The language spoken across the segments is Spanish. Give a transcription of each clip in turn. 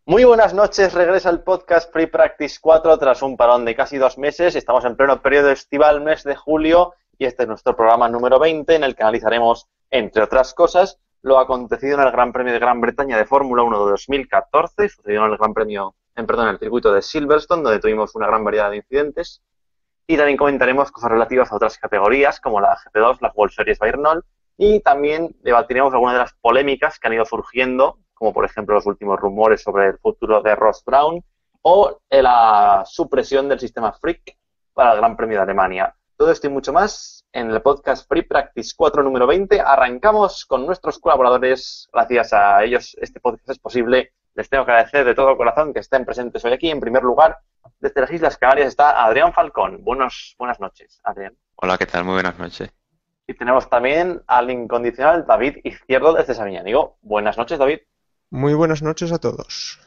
Muy buenas noches, regresa el podcast Free Practice 4 tras un parón de casi 2 meses. Estamos en pleno periodo estival, mes de julio, y este es nuestro programa número 20 en el que analizaremos, entre otras cosas, lo acontecido en el Gran Premio de Gran Bretaña de Fórmula 1 de 2014, sucedió en el Gran Premio, en el circuito de Silverstone, donde tuvimos una gran variedad de incidentes, y también comentaremos cosas relativas a otras categorías, como la GP2, la World Series by Renault, y también debatiremos algunas de las polémicas que han ido surgiendo, como por ejemplo los últimos rumores sobre el futuro de Ross Brown o la supresión del sistema Freak para el Gran Premio de Alemania. Todo esto y mucho más en el podcast Free Practice 4 número 20. Arrancamos con nuestros colaboradores. Gracias a ellos este podcast es posible. Les tengo que agradecer de todo corazón que estén presentes hoy aquí. En primer lugar, desde las Islas Canarias está Adrián Falcón. Buenas noches, Adrián. Hola, ¿qué tal? Muy buenas noches. Y tenemos también al incondicional David Izquierdo desde Sabiñánigo. Buenas noches, David. Muy buenas noches a todos.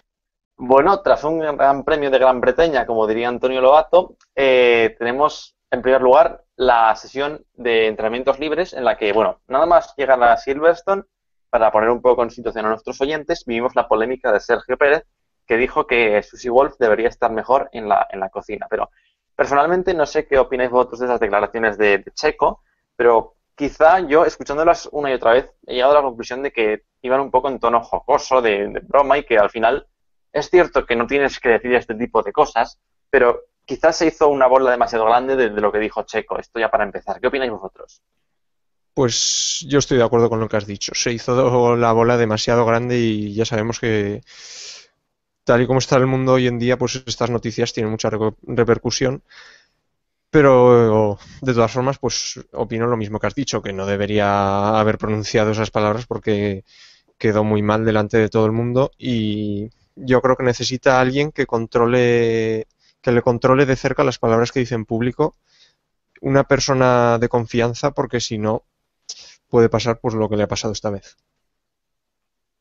Bueno, tras un gran premio de Gran Bretaña, como diría Antonio Lobato, tenemos en primer lugar la sesión de entrenamientos libres en la que, bueno, nada más llegar a Silverstone, para poner un poco en situación a nuestros oyentes, vivimos la polémica de Sergio Pérez, que dijo que Susie Wolff debería estar mejor en la cocina. Pero personalmente no sé qué opináis vosotros de esas declaraciones de Checo, pero quizá yo, escuchándolas una y otra vez, he llegado a la conclusión de que iban un poco en tono jocoso, de broma, y que al final es cierto que no tienes que decir este tipo de cosas, pero quizás se hizo una bola demasiado grande de lo que dijo Checo. Esto ya para empezar. ¿Qué opináis vosotros? Pues yo estoy de acuerdo con lo que has dicho. Se hizo la bola demasiado grande y ya sabemos que tal y como está el mundo hoy en día, pues estas noticias tienen mucha repercusión. Pero de todas formas, pues opino lo mismo que has dicho, que no debería haber pronunciado esas palabras porque quedó muy mal delante de todo el mundo y yo creo que necesita a alguien que le controle de cerca las palabras que dice en público, una persona de confianza, porque si no puede pasar pues lo que le ha pasado esta vez.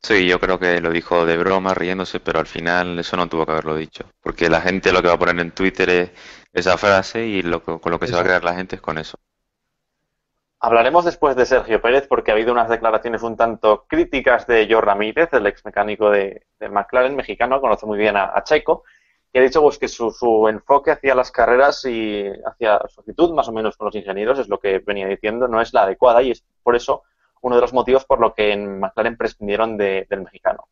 Sí, yo creo que lo dijo de broma, riéndose, pero al final eso no tuvo que haberlo dicho. Porque la gente lo que va a poner en Twitter es esa frase y con lo que se va a Exacto. crear la gente es con eso. Hablaremos después de Sergio Pérez porque ha habido unas declaraciones un tanto críticas de Joe Ramírez, el ex mecánico de McLaren mexicano, conoce muy bien a Checo, y ha dicho pues, que su enfoque hacia las carreras y hacia su actitud, más o menos con los ingenieros, es lo que venía diciendo, no es la adecuada y es por eso uno de los motivos por lo que en McLaren prescindieron del mexicano.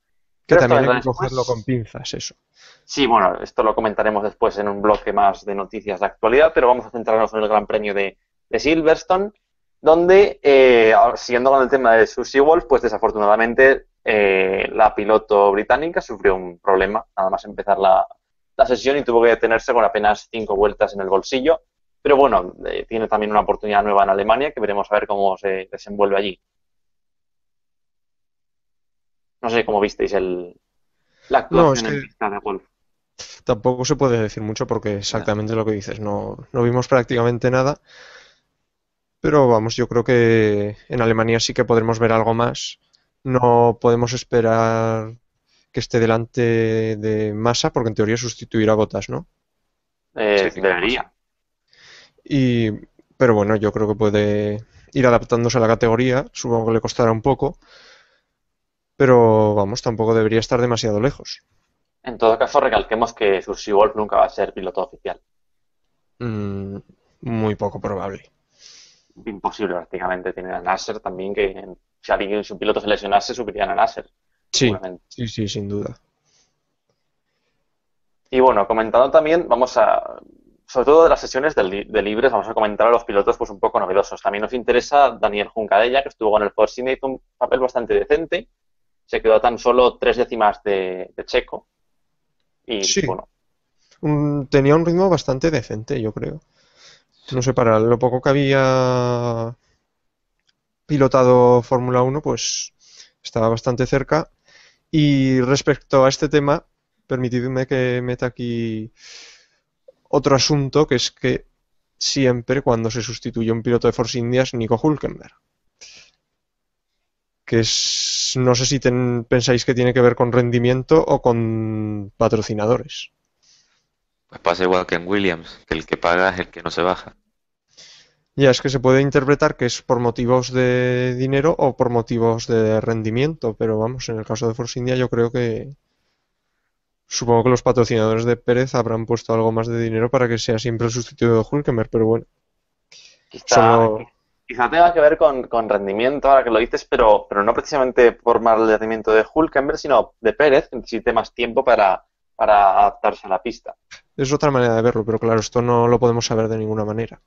Que Pero esto también hay vendrá que cogerlo con después. pinzas, eso. Sí, bueno, esto lo comentaremos después en un bloque más de noticias de actualidad, pero vamos a centrarnos en el Gran Premio de Silverstone, donde, siguiendo con el tema de Susie Wolff, pues desafortunadamente la piloto británica sufrió un problema nada más empezar la sesión y tuvo que detenerse con apenas 5 vueltas en el bolsillo. Pero bueno, tiene también una oportunidad nueva en Alemania que veremos a ver cómo se desenvuelve allí. No sé cómo visteis la No, es actuación en que pista de Wolff. tampoco se puede decir mucho porque exactamente lo que dices, no vimos prácticamente nada, pero vamos, yo creo que en Alemania sí que podremos ver algo más. No podemos esperar que esté delante de Massa porque en teoría sustituirá a Bottas, ¿no? Sí, con masa. Debería. Y, pero bueno, yo creo que puede ir adaptándose a la categoría, supongo que le costará un poco, pero vamos, tampoco debería estar demasiado lejos. En todo caso, recalquemos que Susie Wolff nunca va a ser piloto oficial. Mm, muy poco probable. Imposible prácticamente. Tiene a Nasser también, que si alguien, si un piloto se lesionase, subirían a Nasser, Sí, seguramente. sí, sí, sin duda. Y bueno, comentando también, sobre todo de las sesiones de libres, vamos a comentar a los pilotos pues un poco novedosos. También nos interesa Daniel Juncadella, que estuvo con el Force India, hizo un papel bastante decente. Se quedó a tan solo 3 décimas de Checo. Y Sí, bueno, tenía un ritmo bastante decente, yo creo. No Sí. sé, para lo poco que había pilotado Fórmula Uno, pues estaba bastante cerca. Y respecto a este tema, permitidme que meta aquí otro asunto, que es que siempre cuando se sustituye un piloto de Force India es Nico Hülkenberg, que es, no sé si pensáis que tiene que ver con rendimiento o con patrocinadores. Pues pasa igual que en Williams, que el que paga es el que no se baja. Ya es que se puede interpretar que es por motivos de dinero o por motivos de rendimiento, pero vamos, en el caso de Force India yo creo Supongo que los patrocinadores de Pérez habrán puesto algo más de dinero para que sea siempre el sustituto de Hülkenberg, pero bueno, Quizá, solo... quizá tenga que ver con rendimiento, ahora que lo dices, pero no precisamente por mal rendimiento de Hülkenberg, sino de Pérez, que necesite más tiempo para adaptarse a la pista. Es otra manera de verlo, pero claro, esto no lo podemos saber de ninguna manera.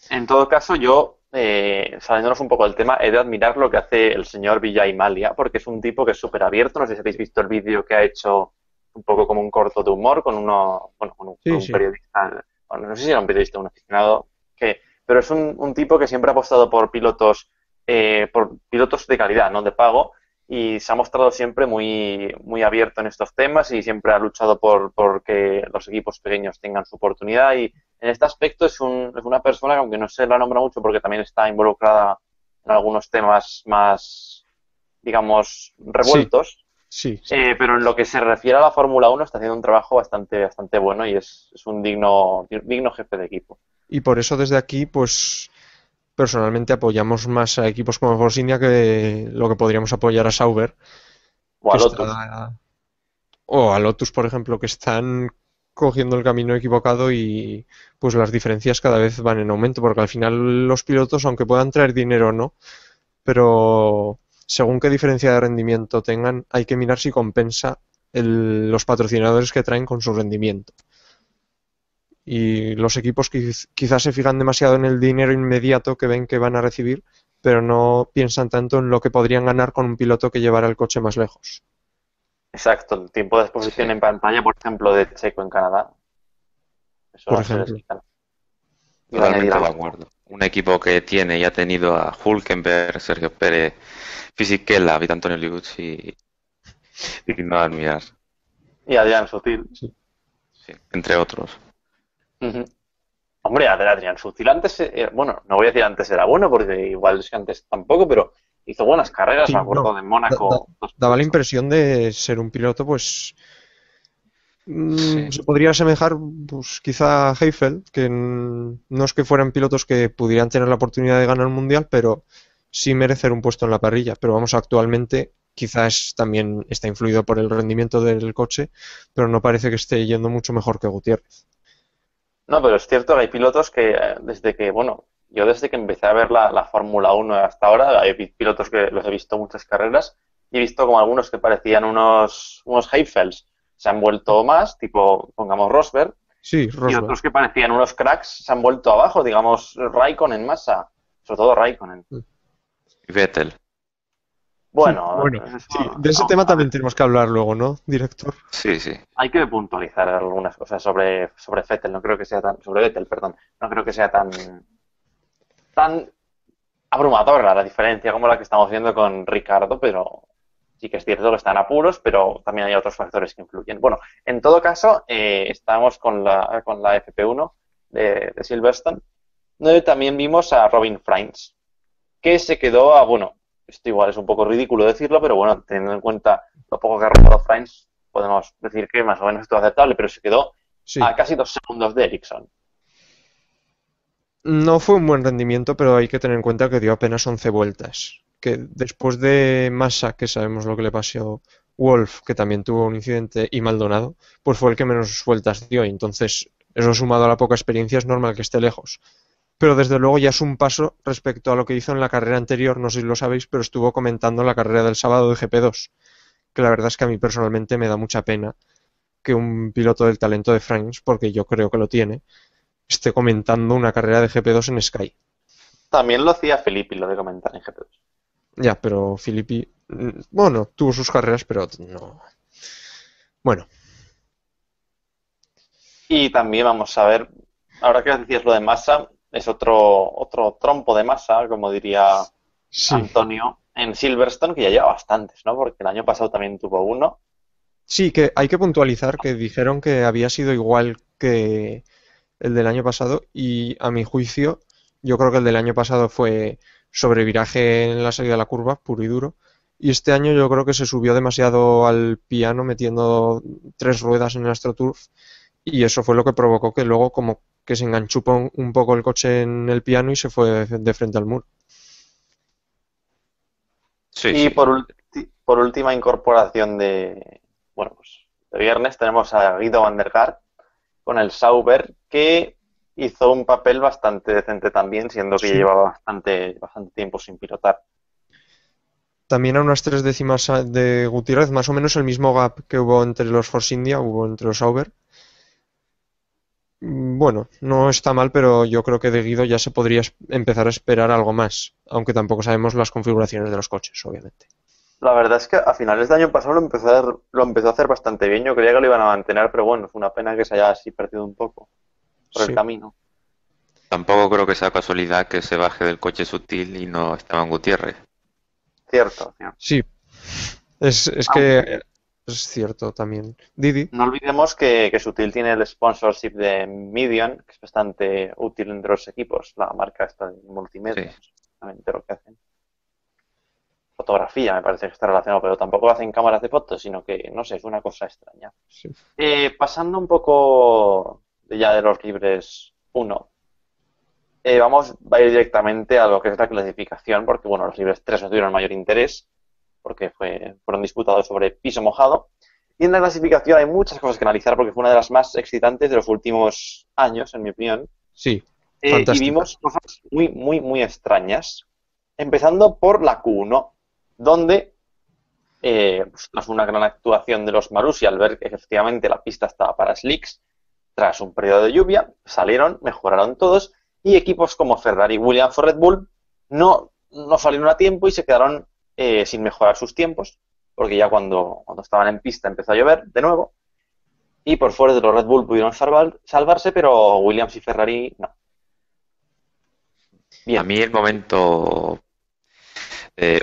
En todo caso, yo, saliéndonos un poco del tema, he de admirar lo que hace el señor Villaimalia, porque es un tipo que es súper abierto. No sé si habéis visto el vídeo que ha hecho un poco como un corto de humor con con Sí, un sí. periodista, bueno, no sé si era un periodista o un aficionado, pero es un tipo que siempre ha apostado por pilotos de calidad, no de pago, y se ha mostrado siempre muy abierto en estos temas y siempre ha luchado por que los equipos pequeños tengan su oportunidad. Y en este aspecto es una persona que, aunque no se la nombra mucho porque también está involucrada en algunos temas más, digamos, Sí, revueltos, sí. pero en lo que se refiere a la Fórmula Uno está haciendo un trabajo bastante bueno y es un digno jefe de equipo. Y por eso desde aquí, pues personalmente apoyamos más a equipos como Force India que lo que podríamos apoyar a Sauber, O que a Lotus. está, o a Lotus, por ejemplo, que están cogiendo el camino equivocado y pues las diferencias cada vez van en aumento, porque al final los pilotos, aunque puedan traer dinero o no, pero según qué diferencia de rendimiento tengan, hay que mirar si compensa los patrocinadores que traen con su rendimiento. Y los equipos quizás se fijan demasiado en el dinero inmediato que ven que van a recibir, pero no piensan tanto en lo que podrían ganar con un piloto que llevara el coche más lejos. Exacto, el tiempo de exposición Sí, en pantalla, por ejemplo, de Checo en Canadá, eso Por no se les ejemplo. quita. Iba a añadir totalmente de algo. acuerdo. Un equipo que tiene y ha tenido a Hulkenberg, Sergio Pérez, Fisichella, Antonio Liuzzi, digno de admirar, Y Adrián Sutil. Sí. sí, entre otros. Ujú. Hombre, Adrián Sutil antes, bueno, no voy a decir antes era bueno, porque igual es que antes tampoco, pero hizo buenas carreras, me Sí, no. acuerdo de Mónaco Daba la 2008. impresión de ser un piloto, pues, Sí, se podría asemejar, pues, quizá a Heifel, que no es que fueran pilotos que pudieran tener la oportunidad de ganar un mundial, pero sí merecer un puesto en la parrilla. Pero vamos, actualmente quizás también está influido por el rendimiento del coche, pero no parece que esté yendo mucho mejor que Gutiérrez. No, pero es cierto que hay pilotos que yo desde que empecé a ver la Fórmula Uno hasta ahora, hay pilotos que los he visto muchas carreras y he visto como algunos que parecían unos Heifels se han vuelto más, tipo, pongamos Rosberg, Sí, y Rosberg. otros que parecían unos cracks se han vuelto abajo, digamos Raikkonen en masa, sobre todo Raikkonen. y Vettel. Bueno, Bueno, eso, sí, de ese vamos tema a ver. también tenemos que hablar luego, ¿no, director? Sí, sí. Hay que puntualizar algunas cosas sobre Vettel, no creo que sea tan, sobre Vettel, perdón, no creo que sea tan abrumadora la diferencia como la que estamos viendo con Ricardo, pero sí que es cierto que están apuros, pero también hay otros factores que influyen. Bueno, en todo caso, estamos con la FP1 de Silverstone, donde también vimos a Robin Frains, que se quedó bueno, esto igual es un poco ridículo decirlo, pero bueno, teniendo en cuenta lo poco que ha rodado Frains, podemos decir que más o menos esto es aceptable, pero se quedó Sí. a casi 2 segundos de Ericsson. No fue un buen rendimiento, pero hay que tener en cuenta que dio apenas 11 vueltas. Que después de Massa, que sabemos lo que le pasó, Wolf, que también tuvo un incidente, y Maldonado, pues fue el que menos vueltas dio. Y entonces, eso sumado a la poca experiencia, es normal que esté lejos. Pero desde luego ya es un paso respecto a lo que hizo en la carrera anterior, no sé si lo sabéis, pero estuvo comentando la carrera del sábado de GP2, que la verdad es que a mí personalmente me da mucha pena que un piloto del talento de France, porque yo creo que lo tiene, esté comentando una carrera de GP2 en Sky. También lo hacía Filippi, lo de comentar en GP2. Ya, pero Filippi, bueno, tuvo sus carreras, pero no. Bueno, Y también vamos a ver, ahora que decías lo de Massa, es otro trompo de Massa, como diría sí. Antonio, en Silverstone, que ya lleva bastantes, ¿no? Porque el año pasado también tuvo uno. Sí, que hay que puntualizar que dijeron que había sido igual que el del año pasado y a mi juicio, yo creo que el del año pasado fue sobreviraje en la salida de la curva, puro y duro. Y este año yo creo que se subió demasiado al piano metiendo 3 ruedas en el AstroTurf y eso fue lo que provocó que luego como que se enganchó un poco el coche en el piano y se fue de frente al muro. Sí, Y sí. por última incorporación bueno, pues Este viernes tenemos a Guido van der Garde con el Sauber, que hizo un papel bastante decente también, siendo que Sí. llevaba bastante tiempo sin pilotar. También a unas 3 décimas de Gutiérrez, más o menos el mismo gap que hubo entre los Force India, hubo entre los Sauber. Bueno, no está mal, pero yo creo que de Guido ya se podría empezar a esperar algo más, aunque tampoco sabemos las configuraciones de los coches, obviamente. La verdad es que a finales de año pasado lo empezó a hacer bastante bien. Yo creía que lo iban a mantener, pero bueno, fue una pena que se haya así perdido un poco por el Sí. camino. Tampoco creo que sea casualidad que se baje del coche Sutil y no Esteban Gutiérrez. Cierto, cierto. Sí, es que es cierto también. Didi, No olvidemos que Sutil tiene el sponsorship de Medion, que es bastante útil entre los equipos, la marca esta de multimedia, Sí. no sé exactamente lo que hacen. Fotografía me parece que está relacionado, pero tampoco hacen cámaras de fotos, sino que, no sé, es una cosa extraña. sí. Pasando un poco ya de los libres 1, va a ir directamente a lo que es la clasificación, porque bueno, los libres 3 no tuvieron mayor interés, porque fueron disputados sobre piso mojado. Y en la clasificación hay muchas cosas que analizar, porque fue una de las más excitantes de los últimos años, en mi opinión. Sí, Y fantástica. vimos cosas muy, muy, muy extrañas. Empezando por la Q1, donde, tras una gran actuación de los Marussia, al ver que efectivamente la pista estaba para slicks, tras un periodo de lluvia, salieron, mejoraron todos, y equipos como Ferrari, Williams o Red Bull no salieron a tiempo y se quedaron sin mejorar sus tiempos, porque ya cuando estaban en pista empezó a llover de nuevo, y por fuera de los Red Bull pudieron salvarse, pero Williams y Ferrari no. A Bien. mí el momento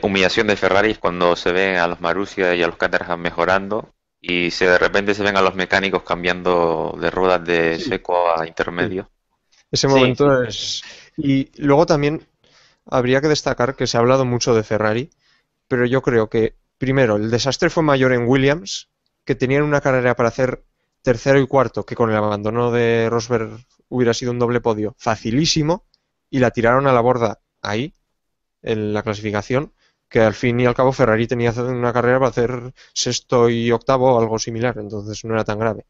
humillación de Ferrari es cuando se ven a los Marussia y a los Caterham mejorando y de repente se ven a los mecánicos cambiando de ruedas de Sí, seco a intermedio. ese Sí, momento es... Y luego también habría que destacar que se ha hablado mucho de Ferrari, pero yo creo que, primero, el desastre fue mayor en Williams, que tenían una carrera para hacer tercero y cuarto, que con el abandono de Rosberg hubiera sido un doble podio facilísimo, y la tiraron a la borda ahí, en la clasificación, que al fin y al cabo Ferrari tenía una carrera para hacer sexto y octavo o algo similar, entonces no era tan grave.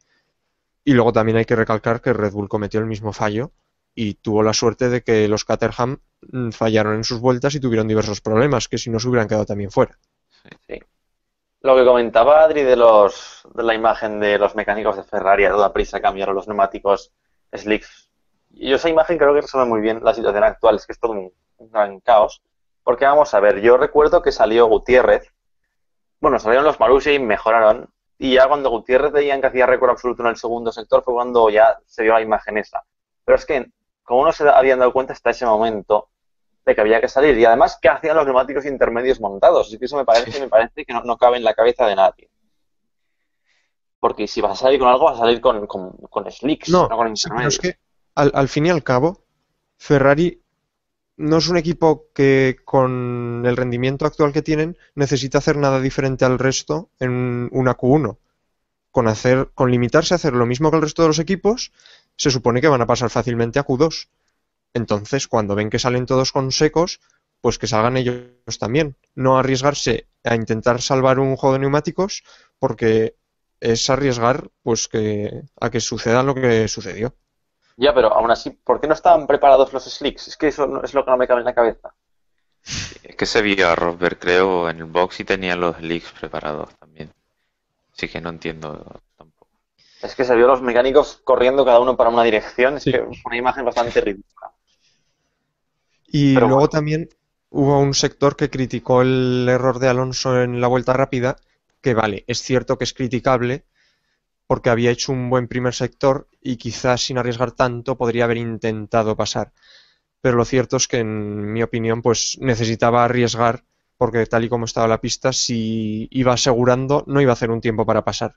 Y luego también hay que recalcar que Red Bull cometió el mismo fallo y tuvo la suerte de que los Caterham fallaron en sus vueltas y tuvieron diversos problemas, que si no se hubieran quedado también fuera. sí. Lo que comentaba Adri de la imagen de los mecánicos de Ferrari a toda prisa cambiaron los neumáticos slicks. Y esa imagen creo que resume muy bien la situación actual, es que es todo un gran caos. Porque vamos a ver, yo recuerdo que salió Gutiérrez, bueno, salieron los Marussia y mejoraron, y ya cuando Gutiérrez veían que hacía récord absoluto en el segundo sector fue cuando ya se vio la imagen esa. Pero es que, como no se habían dado cuenta hasta ese momento de que había que salir, y además, ¿qué hacían los neumáticos intermedios montados? Es que eso me parece que no cabe en la cabeza de nadie. Porque si vas a salir con algo, vas a salir con slicks, No, no con sí, pero es intermedios. que al fin y al cabo, Ferrari no es un equipo que con el rendimiento actual que tienen necesita hacer nada diferente al resto en una Q1. Con limitarse a hacer lo mismo que el resto de los equipos, se supone que van a pasar fácilmente a Q2. Entonces, cuando ven que salen todos con secos, pues que salgan ellos también. No arriesgarse a intentar salvar un juego de neumáticos, porque es arriesgar pues a que suceda lo que sucedió. Ya, pero aún así, ¿por qué no estaban preparados los slicks? Es que eso es lo que no me cabe en la cabeza. Es que se vio a Rosberg, creo, en el box y tenía los leaks preparados también. Así que no entiendo tampoco. Es que se vio a los mecánicos corriendo cada uno para una dirección, es Sí. que una imagen bastante ridícula. Y Pero luego bueno, también hubo un sector que criticó el error de Alonso en la vuelta rápida, que vale, es cierto que es criticable porque había hecho un buen primer sector y quizás sin arriesgar tanto podría haber intentado pasar. Pero lo cierto es que en mi opinión pues necesitaba arriesgar porque tal y como estaba la pista, si iba asegurando no iba a hacer un tiempo para pasar.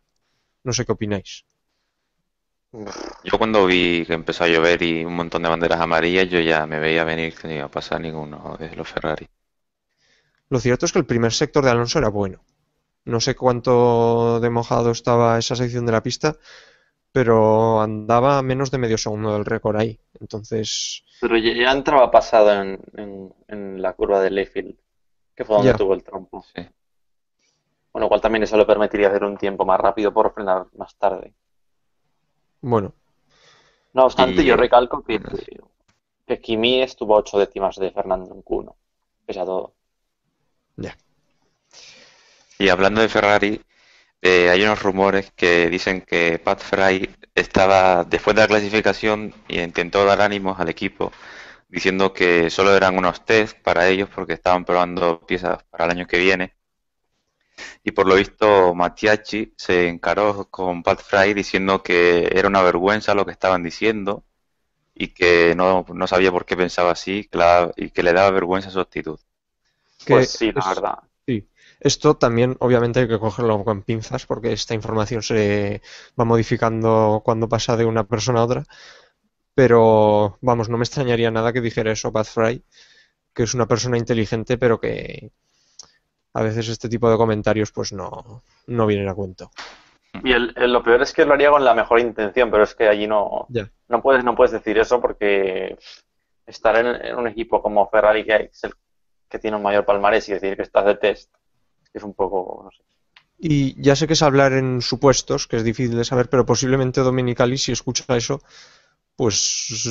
No sé qué opináis. Yo cuando vi que empezó a llover y un montón de banderas amarillas, yo ya me veía venir que no iba a pasar ninguno de los Ferrari. Lo cierto es que el primer sector de Alonso era bueno. No sé cuánto de mojado estaba esa sección de la pista, pero andaba a menos de medio segundo del récord ahí. Entonces, pero ya entraba pasado en la curva de Layfield, que fue donde ya. tuvo el trompo. Sí. Bueno, cual también eso le permitiría hacer un tiempo más rápido por frenar más tarde. Bueno, No obstante, Y yo recalco bueno, que Kimi estuvo a 8 décimas de Fernando en Q1, pese a todo. ya. y hablando de Ferrari, hay unos rumores que dicen que Pat Fry estaba después de la clasificación y intentó dar ánimos al equipo, diciendo que solo eran unos test para ellos porque estaban probando piezas para el año que viene. Y por lo visto, Mattiacci se encaró con Pat Fry diciendo que era una vergüenza lo que estaban diciendo y que no sabía por qué pensaba así y que le daba vergüenza su actitud. Pues Que sí, la es, verdad. sí. Esto también, obviamente, hay que cogerlo con pinzas porque esta información se va modificando cuando pasa de una persona a otra. Pero, vamos, no me extrañaría nada que dijera eso Pat Fry, que es una persona inteligente, pero que a veces este tipo de comentarios pues no vienen a cuento. Y lo peor es que lo haría con la mejor intención, pero es que allí Ya. no puedes decir eso porque estar en un equipo como Ferrari, que es el que tiene un mayor palmarés, y decir que estás de test, es un poco, no sé. Y ya sé que es hablar en supuestos, que es difícil de saber, pero posiblemente Dominicali, si escucha eso, pues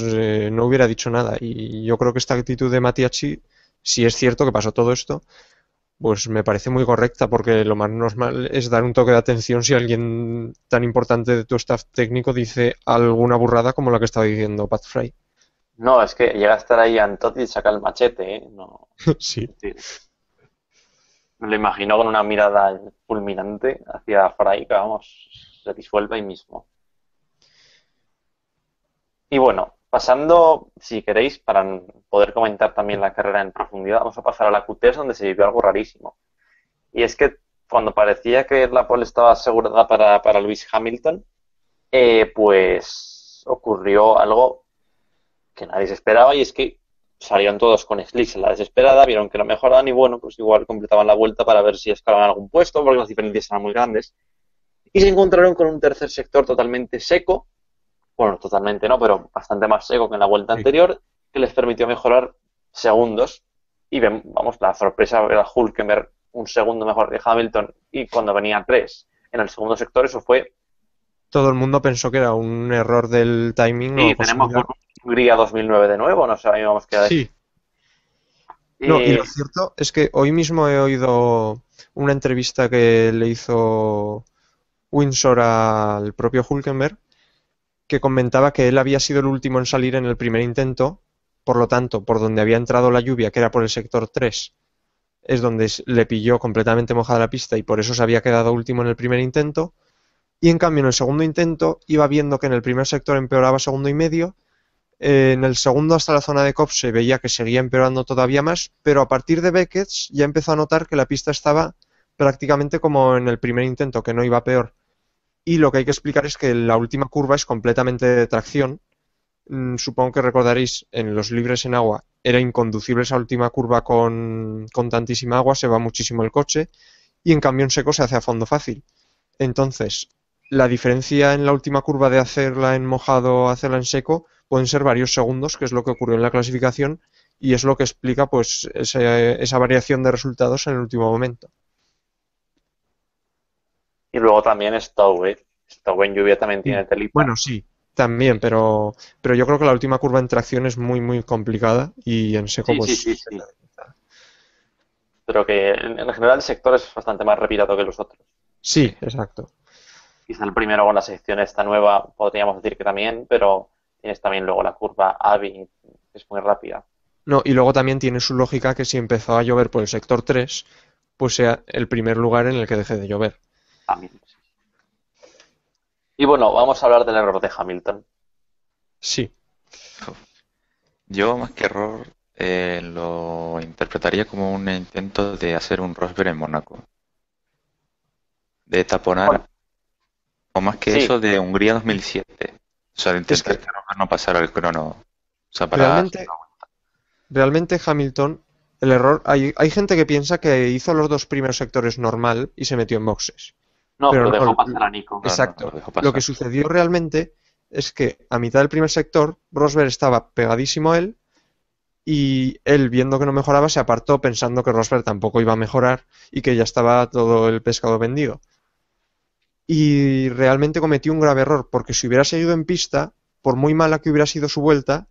no hubiera dicho nada. Y yo creo que esta actitud de Matiachi, si es cierto que pasó todo esto, pues me parece muy correcta, porque lo más normal es dar un toque de atención si alguien tan importante de tu staff técnico dice alguna burrada como la que estaba diciendo Pat Fry. No, es que llega a estar ahí Antotti y saca el machete, ¿eh? No, Sí. es decir, me lo imagino con una mirada fulminante hacia Fry, que vamos, se disuelve ahí mismo. Y bueno, pasando, si queréis, para poder comentar también la carrera en profundidad, vamos a pasar a la Q3, donde se vivió algo rarísimo. Y es que cuando parecía que la pole estaba asegurada para Lewis Hamilton, pues ocurrió algo que nadie se esperaba, y es que salieron todos con slicks en la desesperada, vieron que no mejoraban y bueno, pues igual completaban la vuelta para ver si escalaban algún puesto, porque las diferencias eran muy grandes. Y se encontraron con un tercer sector totalmente seco, bueno, totalmente no, pero bastante más seco que en la vuelta Sí. anterior, que les permitió mejorar segundos. Y vamos, la sorpresa era Hülkenberg un segundo mejor que Hamilton, y cuando venía tres en el segundo sector, eso fue. Todo el mundo pensó que era un error del timing o Y cosa tenemos similar. Hungría 2009 de nuevo, no sabíamos qué decir. Sí. No, y lo Y cierto es que hoy mismo he oído una entrevista que le hizo Windsor al propio Hülkenberg, que comentaba que él había sido el último en salir en el primer intento, por lo tanto, por donde había entrado la lluvia, que era por el sector 3, es donde le pilló completamente mojada la pista y por eso se había quedado último en el primer intento. Y en cambio, en el segundo intento iba viendo que en el primer sector empeoraba segundo y medio. En el segundo, hasta la zona de COP, se veía que seguía empeorando todavía más, pero a partir de Beckett ya empezó a notar que la pista estaba prácticamente como en el primer intento, que no iba peor. Y lo que hay que explicar es que la última curva es completamente de tracción. Supongo que recordaréis, en los libres en agua era inconducible esa última curva con tantísima agua, se va muchísimo el coche, y en cambio en seco se hace a fondo fácil. Entonces, la diferencia en la última curva de hacerla en mojado a hacerla en seco pueden ser varios segundos, que es lo que ocurrió en la clasificación, y es lo que explica pues esa variación de resultados en el último momento. luego también Stowe, ¿eh? Stowe en lluvia también Sí. tiene telita. Bueno, sí, también, pero yo creo que la última curva en tracción es muy, muy complicada y en seco Sí, sí, pues sí, sí. Pero que en general el sector es bastante más repilado que los otros. sí, exacto. Quizá el primero con la sección esta nueva podríamos decir que también, pero tienes también luego la curva Avi, que es muy rápida. No, y luego también tiene su lógica que si empezó a llover por el sector 3 pues sea el primer lugar en el que deje de llover. También. Y bueno, vamos a hablar del error de Hamilton. Sí, Yo más que error lo interpretaría como un intento de hacer un Rosberg en Mónaco, de Bueno, taponar, o más que sí, eso, de Hungría 2007. O sea, de es intentar que que Rosberg no pasara el crono. O sea, para... realmente, realmente Hamilton, el error, hay gente que piensa que hizo los dos primeros sectores normal y se metió en boxes. no, Pero pero no, dejó pasar a Nico. No, no, lo exacto. dejó Lo que pasar. sucedió realmente es que a mitad del primer sector, Rosberg estaba pegadísimo a él, y él, viendo que no mejoraba, se apartó pensando que Rosberg tampoco iba a mejorar y que ya estaba todo el pescado vendido. Y realmente cometió un grave error, porque si hubiera seguido en pista, por muy mala que hubiera sido su vuelta,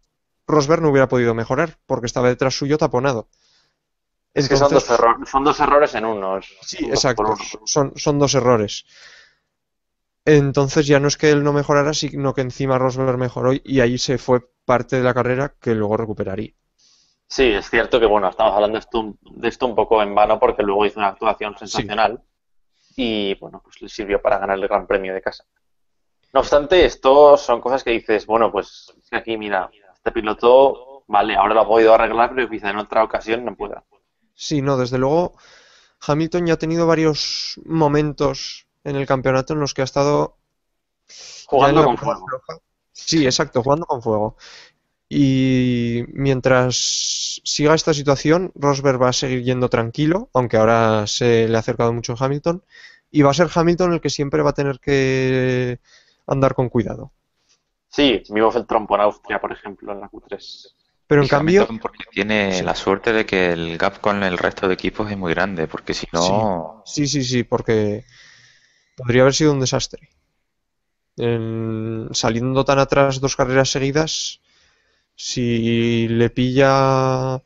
Rosberg no hubiera podido mejorar, porque estaba detrás suyo taponado. Es que son Entonces, son dos errores en uno, sí, son dos por exacto, uno. son dos errores. Entonces ya no es que él no mejorara, sino que encima Rosberg mejoró y ahí se fue parte de la carrera que luego recuperaría. Sí, es cierto que, bueno, estamos hablando de esto un poco en vano porque luego hizo una actuación Sí, sensacional y, bueno, pues le sirvió para ganar el Gran Premio de casa. No obstante, esto son cosas que dices, bueno, pues es que aquí, mira, este piloto, vale, ahora lo ha podido arreglar, pero quizá en otra ocasión no pueda. sí, no, desde luego Hamilton ya ha tenido varios momentos en el campeonato en los que ha estado ya en Jugando la con cuerda fuego. floja. Sí, exacto, jugando con fuego. Y mientras siga esta situación, Rosberg va a seguir yendo tranquilo, aunque ahora se le ha acercado mucho a Hamilton, y va a ser Hamilton el que siempre va a tener que andar con cuidado. Sí, vimos el trompo en Austria, por ejemplo, en la Q3. Pero en Y cambio, Hamilton porque tiene sí, la suerte de que el gap con el resto de equipos es muy grande, porque si sí, no, sí, porque podría haber sido un desastre. Saliendo tan atrás dos carreras seguidas, si le pilla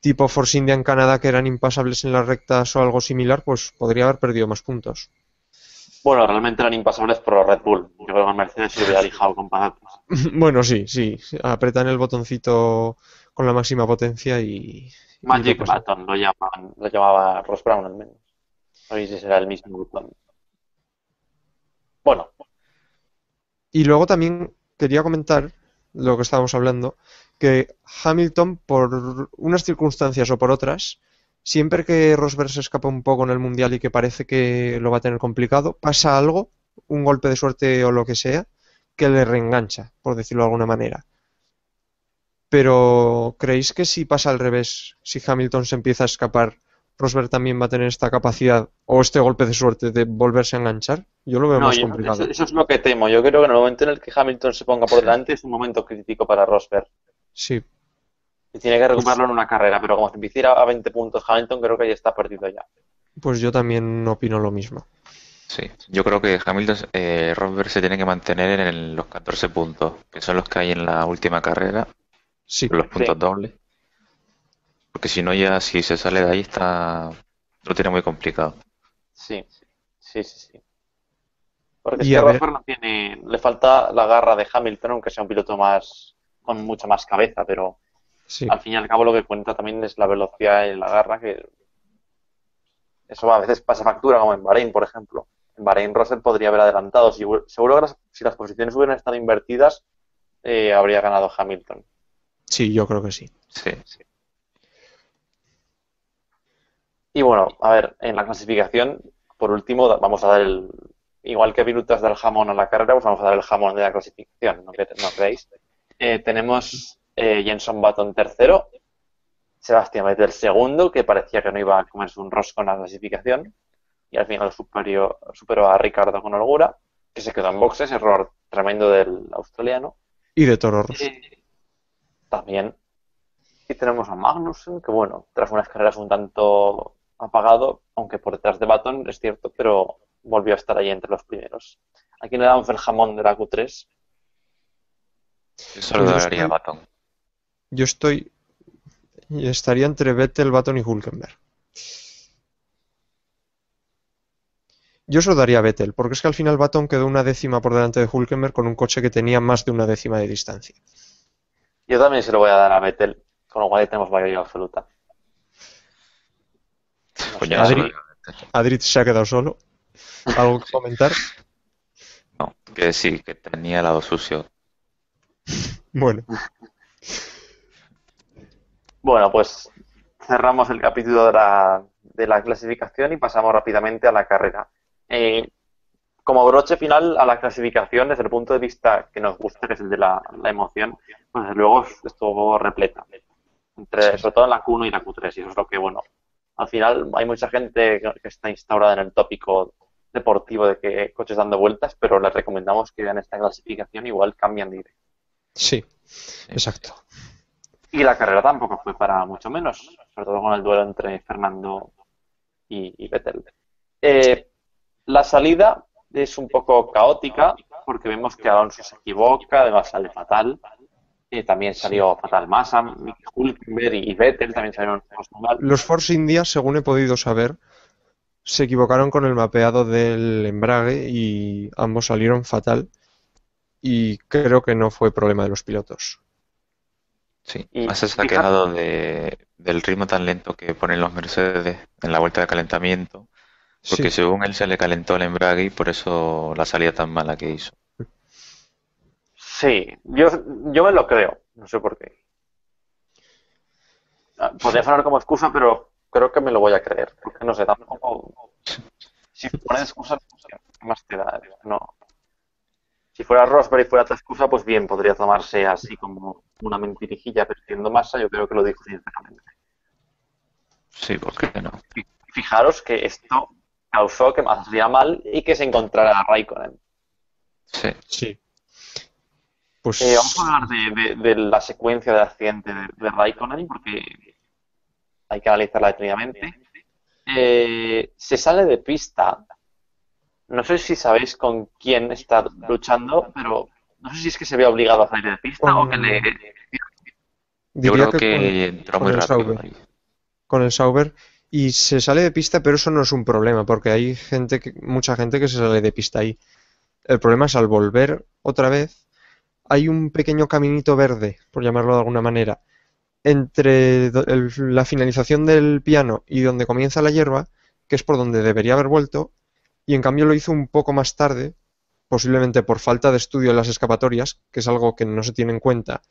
tipo Force India en Canadá que eran impasables en las rectas o algo similar, pues podría haber perdido más puntos. Bueno, realmente eran impasables por los Red Bull. Yo creo que el Mercedes se lo hubiera lijado con patatas. Bueno, sí, apretan el botoncito con la máxima potencia y no Magic pasa. Button lo llamaba Ross Brown al menos. No sé si será el mismo botón. Bueno, Y luego también quería comentar lo que estábamos hablando, que Hamilton, por unas circunstancias o por otras, siempre que Rosberg se escapa un poco en el Mundial y que parece que lo va a tener complicado, pasa algo, un golpe de suerte o lo que sea, que le reengancha, por decirlo de alguna manera. Pero ¿creéis que si pasa al revés, si Hamilton se empieza a escapar, Rosberg también va a tener esta capacidad o este golpe de suerte de volverse a enganchar? Yo lo veo no, más complicado. eso es lo que temo. Yo creo que en el momento en el que Hamilton se ponga por sí, delante es un momento crítico para Rosberg. Sí, Y tiene que pues, recuperarlo en una carrera, pero como se empieza a ir a 20 puntos Hamilton, creo que ya está perdido ya. pues yo también opino lo mismo. sí. Yo creo que Hamilton, Rosberg se tiene que mantener en los 14 puntos, que son los que hay en la última carrera, Sí, los Sí, puntos dobles, porque si no ya si se sale de ahí está, lo tiene muy complicado. sí, sí. Porque es y que a ver, Rosberg no tiene, le falta la garra de Hamilton, aunque sea un piloto más, con mucha más cabeza, pero sí, al fin y al cabo lo que cuenta también es la velocidad y la garra, que eso a veces pasa factura, como en Bahrein, por ejemplo. En Bahrein Russell podría haber adelantado. Seguro que si las posiciones hubieran estado invertidas, habría ganado Hamilton. sí, yo creo que sí. Sí. Y bueno, a ver, en la clasificación, por último, vamos a dar el. Igual que Virutas da el jamón a la carrera, pues vamos a dar el jamón de la clasificación, ¿no creéis? Tenemos Jenson Button tercero, Sebastián Vettel segundo, que parecía que no iba a comerse un rosco en la clasificación, y al final superó a Ricardo con holgura, que se quedó en boxes, error tremendo del australiano. Y de Toro Rosso. También. Y tenemos a Magnussen, que bueno, tras unas carreras un tanto apagado, aunque por detrás de Baton, es cierto, pero volvió a estar ahí entre los primeros. Aquí le damos el jamón de la Q3. Yo solo Pues daría Baton. estaría entre Vettel, Button y Hülkenberg. Yo se lo daría a Vettel, porque es que al final Button quedó una décima por delante de Hülkenberg con un coche que tenía más de una décima de distancia. Yo también se lo voy a dar a Vettel, con lo cual ahí tenemos mayoría absoluta. No Pues sé, yo no se lo Adri, digo a Vettel. Adri se ha quedado solo. ¿Algo que comentar? No, que sí, que tenía el lado sucio. Bueno, Bueno, pues cerramos el capítulo de la clasificación y pasamos rápidamente a la carrera. Eh, Como broche final a la clasificación, desde el punto de vista que nos gusta, que es el de la emoción, pues desde luego estuvo repleta. sí, Sobre todo en la Q1 y la Q3, y eso es lo que, bueno, al final hay mucha gente que está instaurada en el tópico deportivo de que coches dando vueltas, pero les recomendamos que vean esta clasificación, igual cambian de idea. sí, Sí. exacto. Y la carrera tampoco fue para mucho menos, sobre todo con el duelo entre Fernando y Vettel. La salida es un poco caótica porque vemos que Alonso se equivoca, además sale fatal. También Sí. salió fatal Massa, Mick Hülkenberg y Vettel también salieron muy mal. Los Force India, según he podido saber, se equivocaron con el mapeado del embrague y ambos salieron fatal. Y creo que no fue problema de los pilotos. Sí, Y Massa se ha fíjate, quejado del ritmo tan lento que ponen los Mercedes en la vuelta de calentamiento, porque Sí, según él se le calentó el embrague y por eso la salida tan mala que hizo. sí, yo me lo creo, no sé por qué. Podría sonar como excusa, pero creo que me lo voy a creer, porque no sé, tampoco. Si pones excusas, ¿qué más te da? No. Si fuera Rosberg y fuera otra excusa, pues bien, podría tomarse así como una mentirijilla, pero siendo Massa, yo creo que lo dijo sinceramente. Sí, ¿por qué no? Fijaros que esto causó que Massa saliera mal y que se encontrara a Raikkonen. Sí, sí. Vamos a Pues hablar de la secuencia de accidente de Raikkonen, porque hay que analizarla detenidamente. Se sale de pista. No sé si sabéis con quién está luchando, pero no sé si es que se ve obligado a salir de pista o que le. con, yo diría creo que que entró con muy el rápido Sauber. ahí. Con el Sauber. Y se sale de pista, pero eso no es un problema, porque hay mucha gente que se sale de pista ahí. El problema es al volver otra vez, hay un pequeño caminito verde, por llamarlo de alguna manera, entre la finalización del piano y donde comienza la hierba, que es por donde debería haber vuelto, y en cambio lo hizo un poco más tarde, posiblemente por falta de estudio en las escapatorias, que es algo que no se tiene en cuenta,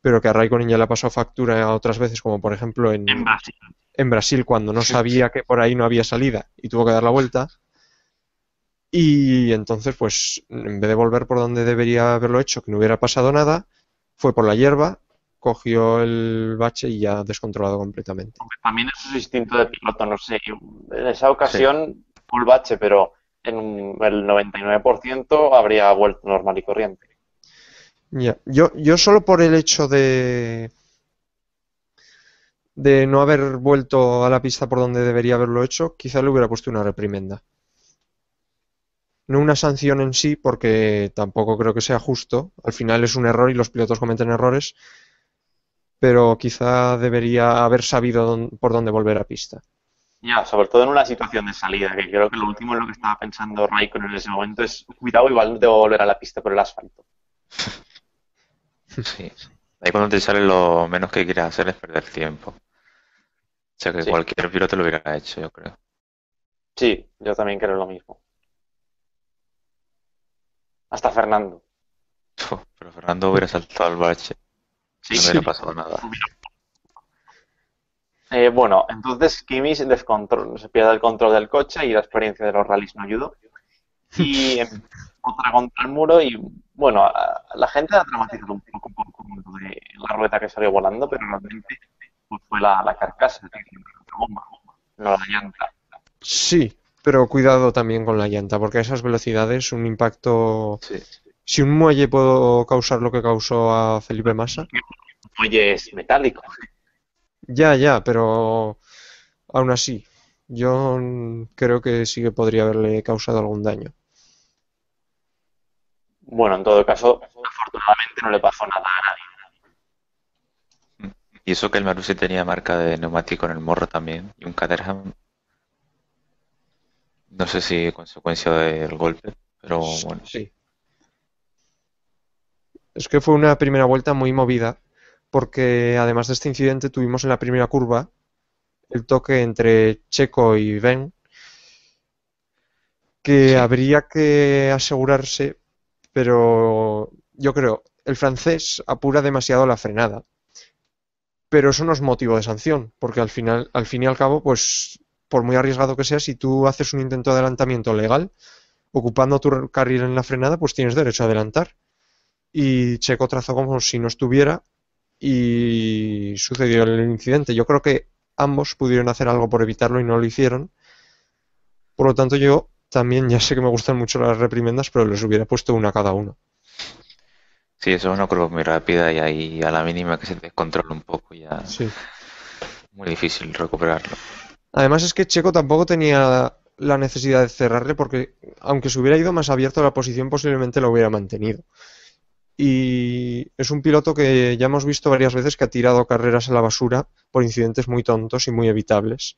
pero que a Raikkonen ya le ha pasado factura otras veces, como por ejemplo En Brasil. en Brasil cuando no sabía que por ahí no había salida y tuvo que dar la vuelta. Y entonces, pues, en vez de volver por donde debería haberlo hecho, que no hubiera pasado nada, fue por la hierba, cogió el bache y ya descontrolado completamente. También es su instinto de piloto, no sé. En esa Sí, ocasión, full bache, pero en el 99% habría vuelto normal y corriente. Ya. Yo solo por el hecho de no haber vuelto a la pista por donde debería haberlo hecho, quizá le hubiera puesto una reprimenda. No una sanción en sí, porque tampoco creo que sea justo. Al final es un error y los pilotos cometen errores, pero quizá debería haber sabido por dónde volver a pista. Ya, sobre todo en una situación de salida, que creo que lo último en lo que estaba pensando Raikkonen en ese momento es, cuidado, igual debo volver a la pista por el asfalto. sí. Ahí cuando te sale lo menos que quieres hacer es perder tiempo. O sea que Sí, cualquier piloto lo hubiera hecho, yo creo. sí, yo también creo lo mismo. Hasta Fernando. Pero Fernando hubiera saltado al bache y Sí, no hubiera Sí. pasado nada. bueno, entonces Kimi se pierde el control del coche y la experiencia de los rallies no ayudó. Y otra contra el muro y bueno, la gente ha dramatizado un poco por lo de la rueda que salió volando, pero realmente pues, fue la carcasa, la goma, no la llanta. Sí, pero cuidado también con la llanta, porque a esas velocidades un impacto. Sí. Si un muelle pudo causar lo que causó a Felipe Massa, Oye, es metálico. ya, pero aún así, yo creo que sí que podría haberle causado algún daño. Bueno, en todo caso, afortunadamente no le pasó nada a nadie. Y eso que el Marussi tenía marca de neumático en el morro también y un Caterham. No sé si consecuencia del golpe, pero bueno. Sí. Es que fue una primera vuelta muy movida, porque además de este incidente tuvimos en la primera curva el toque entre Checo y Ben, que Sí, habría que asegurarse, pero yo creo, el francés apura demasiado la frenada. Pero eso no es motivo de sanción, porque al fin y al cabo, pues, por muy arriesgado que sea, si tú haces un intento de adelantamiento legal, ocupando tu carril en la frenada, pues tienes derecho a adelantar. Y Checo trazó como si no estuviera y sucedió el incidente. Yo creo que ambos pudieron hacer algo por evitarlo y no lo hicieron. Por lo tanto, yo también ya sé que me gustan mucho las reprimendas, pero les hubiera puesto una a cada uno. Sí, eso es una curva muy rápida y ahí a la mínima que se descontrola un poco ya Sí. muy difícil recuperarlo. Además es que Checo tampoco tenía la necesidad de cerrarle porque aunque se hubiera ido más abierto a la posición posiblemente lo hubiera mantenido. Y es un piloto que ya hemos visto varias veces que ha tirado carreras a la basura por incidentes muy tontos y muy evitables.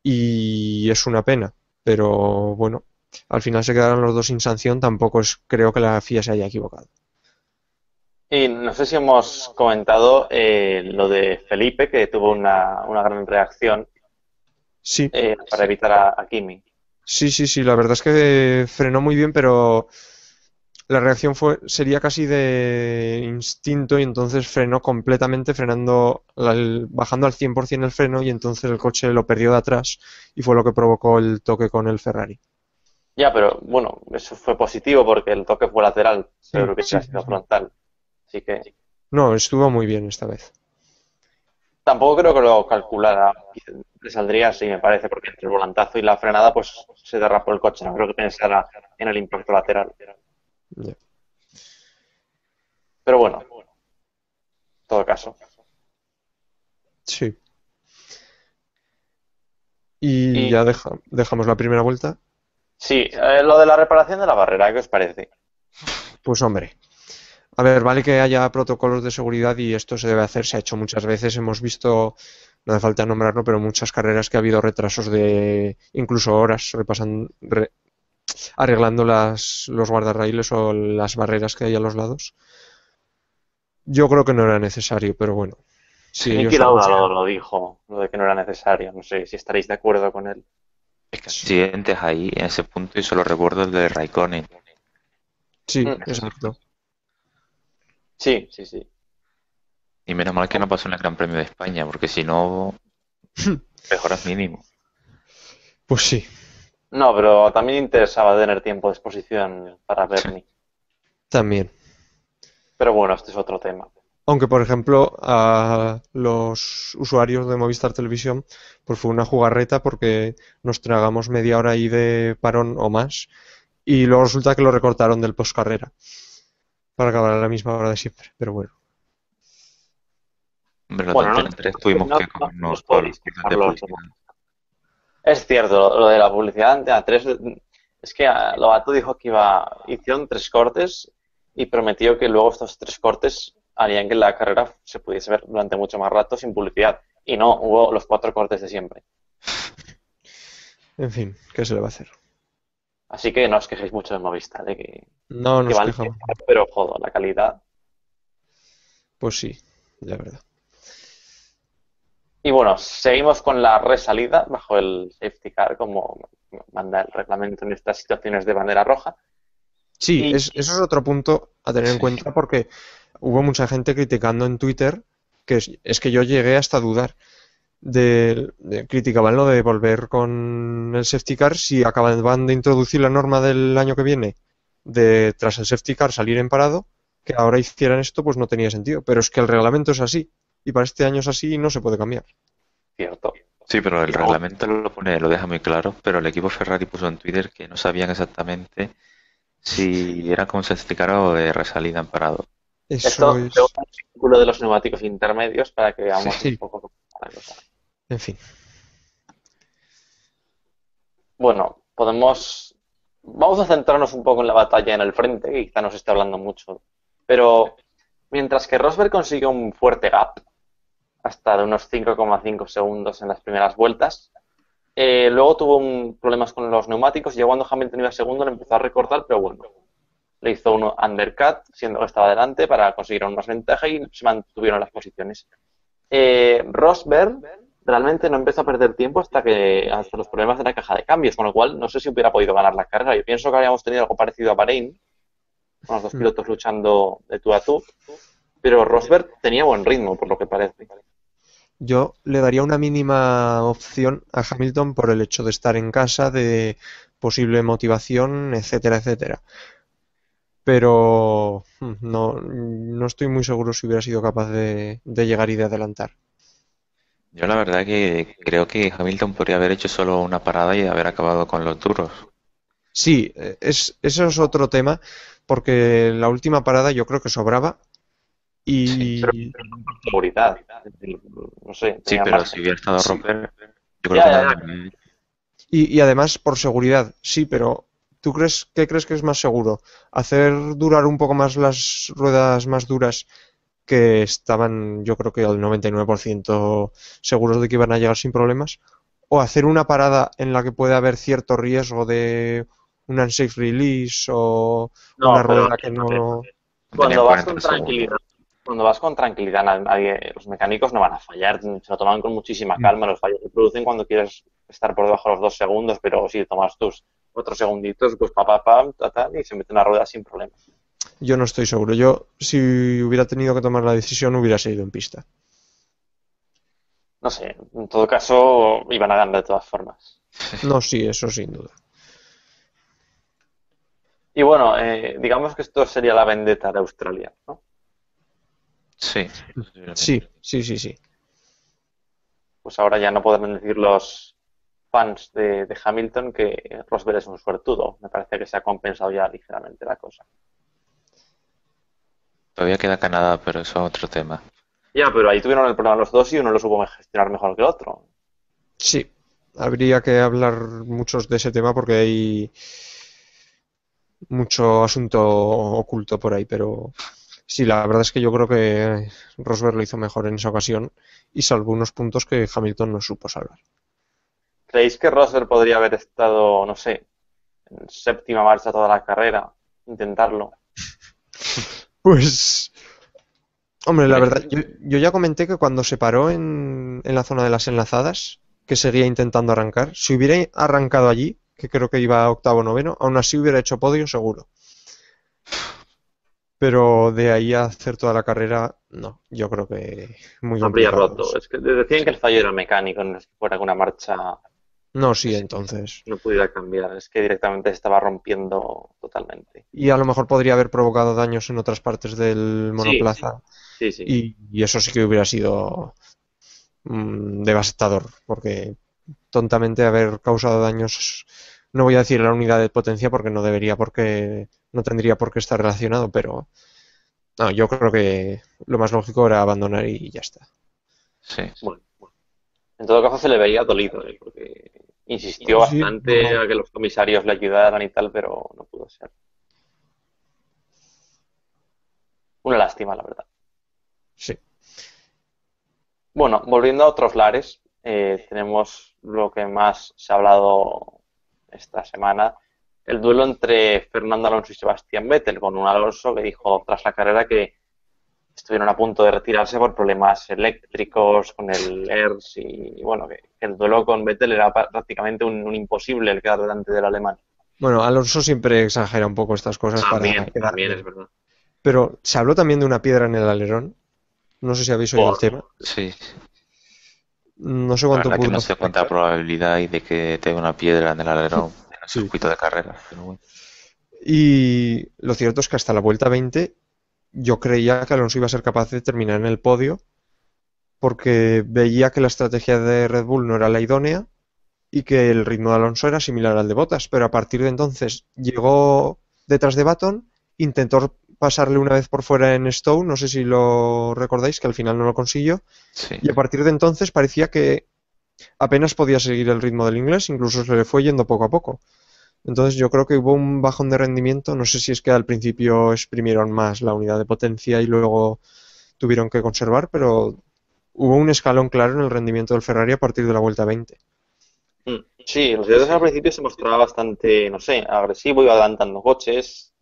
Y es una pena, pero bueno, al final se quedaron los dos sin sanción, tampoco creo que la FIA se haya equivocado. Y no sé si hemos comentado lo de Felipe, que tuvo una gran reacción Sí, para evitar a Kimi. sí, la verdad es que frenó muy bien, pero la reacción sería casi de instinto y entonces frenó completamente, bajando al 100% el freno y entonces el coche lo perdió de atrás y fue lo que provocó el toque con el Ferrari. Ya, pero bueno, eso fue positivo porque el toque fue lateral, Sí, pero que hubiera sido frontal. Así que No, estuvo muy bien esta vez. tampoco creo que lo calculara. Le saldría así, me parece, porque entre el volantazo y la frenada, pues se derrapó el coche. No creo que pensara en el impacto lateral. Ya. Pero bueno, en todo caso. Sí. Y Y ya dejamos la primera vuelta. sí, lo de la reparación de la barrera, ¿qué os parece? Pues hombre, a ver, vale que haya protocolos de seguridad y esto se debe hacer, se ha hecho muchas veces. Hemos visto, no hace falta nombrarlo, pero muchas carreras que ha habido retrasos de incluso horas arreglando los guardarraíles o las barreras que hay a los lados. Yo creo que no era necesario, pero bueno, Es si que Niki ellos lo Lauda consideran. lo dijo, lo de que no era necesario. No sé si estaréis de acuerdo con él. Es que accidentes ahí, en ese punto, y solo recuerdo el de Raikkonen. Sí, Mm, En ese exacto. sí, sí, sí. Y menos mal que no pasó en el Gran Premio de España, porque si no, mejoras mínimo. Pues sí, No, pero también interesaba tener tiempo de exposición para Sí. Bernie. también. Pero bueno, este es otro tema. Aunque, por ejemplo, a los usuarios de Movistar Televisión, pues fue una jugarreta porque nos tragamos media hora ahí de parón o más y luego resulta que lo recortaron del postcarrera para acabar a la misma hora de siempre. Pero bueno, Hombre, los de Bueno, no, Antena 3 tuvimos no, que no comernos os todos los podéis cortes quejar de los demás. publicidad. Es cierto, lo de la publicidad de Antena 3, es que Lobato dijo que hicieron 3 cortes y prometió que luego estos 3 cortes harían que la carrera se pudiese ver durante mucho más rato sin publicidad. Y no, hubo los 4 cortes de siempre. en fin, ¿qué se le va a hacer? Así que no os quejéis mucho de Movistar, No que nos vale, quejamos. pero joder, la calidad. Pues sí, la verdad. Y bueno, seguimos con la resalida bajo el safety car, como manda el reglamento en estas situaciones de bandera roja. Sí, Y eso es otro punto a tener en Sí. cuenta porque hubo mucha gente criticando en Twitter que es que yo llegué hasta a dudar. Criticaban lo de volver con el safety car si acababan de introducir la norma del año que viene de tras el safety car salir en parado, que ahora hicieran esto pues no tenía sentido, pero es que el reglamento es así y para este año es así y no se puede cambiar. cierto. Sí, pero el Y luego, reglamento lo deja muy claro, pero el equipo Ferrari puso en Twitter que no sabían exactamente si era con safety car o de resalida en parado. Eso esto tengo es, un círculo de los neumáticos intermedios para que Sí. veamos un sí, poco cómo está la cosa. en fin, Bueno, vamos a centrarnos un poco en la batalla en el frente, que quizá no se esté hablando mucho, pero mientras que Rosberg consiguió un fuerte gap, hasta de unos 5,5 segundos en las primeras vueltas, luego tuvo problemas con los neumáticos y cuando Hamilton iba segundo le empezó a recortar, pero bueno, le hizo un undercut, siendo que estaba adelante, para conseguir aún más ventaja y se mantuvieron las posiciones. Rosberg realmente no empezó a perder tiempo hasta los problemas de la caja de cambios, con lo cual no sé si hubiera podido ganar la carrera. Yo pienso que habríamos tenido algo parecido a Bahrein, con los dos pilotos luchando de tú a tú, pero Rosberg tenía buen ritmo, por lo que parece. yo le daría una mínima opción a Hamilton por el hecho de estar en casa, de posible motivación, etcétera, etcétera. Pero no estoy muy seguro si hubiera sido capaz de llegar y de adelantar. Yo la verdad que creo que Hamilton podría haber hecho solo una parada y haber acabado con los duros. Sí, eso es otro tema, porque la última parada yo creo que sobraba Sí, pero y, no por seguridad. No sé, Sí, tenía pero margen. si hubiera estado sí, Rosberg, yo creo Ya, que ya, no. ya. y además por seguridad, sí, pero ¿qué crees que es más seguro? ¿Hacer durar un poco más las ruedas más duras que estaban, yo creo que al 99% seguros de que iban a llegar sin problemas? ¿O hacer una parada en la que puede haber cierto riesgo de un unsafe release o una No, pero rueda que no... Tenían cuando vas 40 con segundos. tranquilidad, los mecánicos no van a fallar, se lo toman con muchísima Mm. calma, los fallos se producen cuando quieres estar por debajo de los 2 segundos, pero si tomas tus 4 segunditos, pues y se mete una rueda sin problema. Yo no estoy seguro. Yo, si hubiera tenido que tomar la decisión, hubiera seguido en pista. No sé, en todo caso iban a ganar de todas formas. No, sí, eso sin duda. Y bueno, digamos que esto sería la vendetta de Australia, ¿no? Sí, Sí, posiblemente. sí, sí, sí. Pues ahora ya no podrán decir los fans de Hamilton que Rosberg es un suertudo. Me parece que se ha compensado ya ligeramente la cosa. Todavía queda Canadá, pero eso es otro tema. Ya, pero ahí tuvieron el problema los dos y uno lo supo gestionar mejor que el otro. Sí, habría que hablar muchos de ese tema porque hay mucho asunto oculto por ahí, pero sí, la verdad es que yo creo que Rosberg lo hizo mejor en esa ocasión y salvó unos puntos que Hamilton no supo salvar. ¿Creéis que Rosberg podría haber estado, no sé, en séptima marcha toda la carrera? Intentarlo. Pues, hombre, la Hombre, verdad, yo ya comenté que cuando se paró en la zona de las enlazadas, que seguía intentando arrancar, si hubiera arrancado allí, que creo que iba a octavo o noveno, aún así hubiera hecho podio seguro. Pero de ahí a hacer toda la carrera, no, yo creo que muy Habría complicado. roto. Es que decían que el fallo era mecánico, no es que fuera una marcha No, que sí, entonces. no pudiera cambiar. Es que directamente se estaba rompiendo totalmente. Y a lo mejor podría haber provocado daños en otras partes del Sí, monoplaza sí, sí. y eso sí que hubiera sido devastador, porque tontamente haber causado daños, no voy a decir la unidad de potencia porque no debería, porque no tendría por qué estar relacionado, pero no, yo creo que lo más lógico era abandonar y ya está. sí. Bueno, en todo caso se le veía dolido, porque insistió Sí, bastante no, a que los comisarios le ayudaran y tal, pero no pudo ser. Una lástima, la verdad. sí. Bueno, volviendo a otros lares, tenemos lo que más se ha hablado esta semana, el duelo entre Fernando Alonso y Sebastián Vettel, con un Alonso que dijo tras la carrera que estuvieron a punto de retirarse por problemas eléctricos con el ERS y bueno, que el duelo con Vettel era prácticamente un imposible el quedar delante del alemán. Bueno, Alonso siempre exagera un poco estas cosas para quedar También es bien. verdad. Pero se habló también de una piedra en el alerón. No sé si habéis oído el Por, tema. Sí, No sé la cuánto verdad que pudo no sé cuánta afectar. probabilidad hay de que tenga una piedra en el alerón en el Sí. circuito de carrera. Pero bueno. Y lo cierto es que hasta la vuelta 20 yo creía que Alonso iba a ser capaz de terminar en el podio porque veía que la estrategia de Red Bull no era la idónea y que el ritmo de Alonso era similar al de Bottas, pero a partir de entonces llegó detrás de Baton, intentó pasarle una vez por fuera en Stowe, no sé si lo recordáis, que al final no lo consiguió, Sí, y a partir de entonces parecía que apenas podía seguir el ritmo del inglés, incluso se le fue yendo poco a poco. Entonces yo creo que hubo un bajón de rendimiento, no sé si es que al principio exprimieron más la unidad de potencia y luego tuvieron que conservar, pero hubo un escalón claro en el rendimiento del Ferrari a partir de la vuelta 20. Sí, los dedos al sí. principio se mostraba bastante, no sé, agresivo, iba adelantando coches,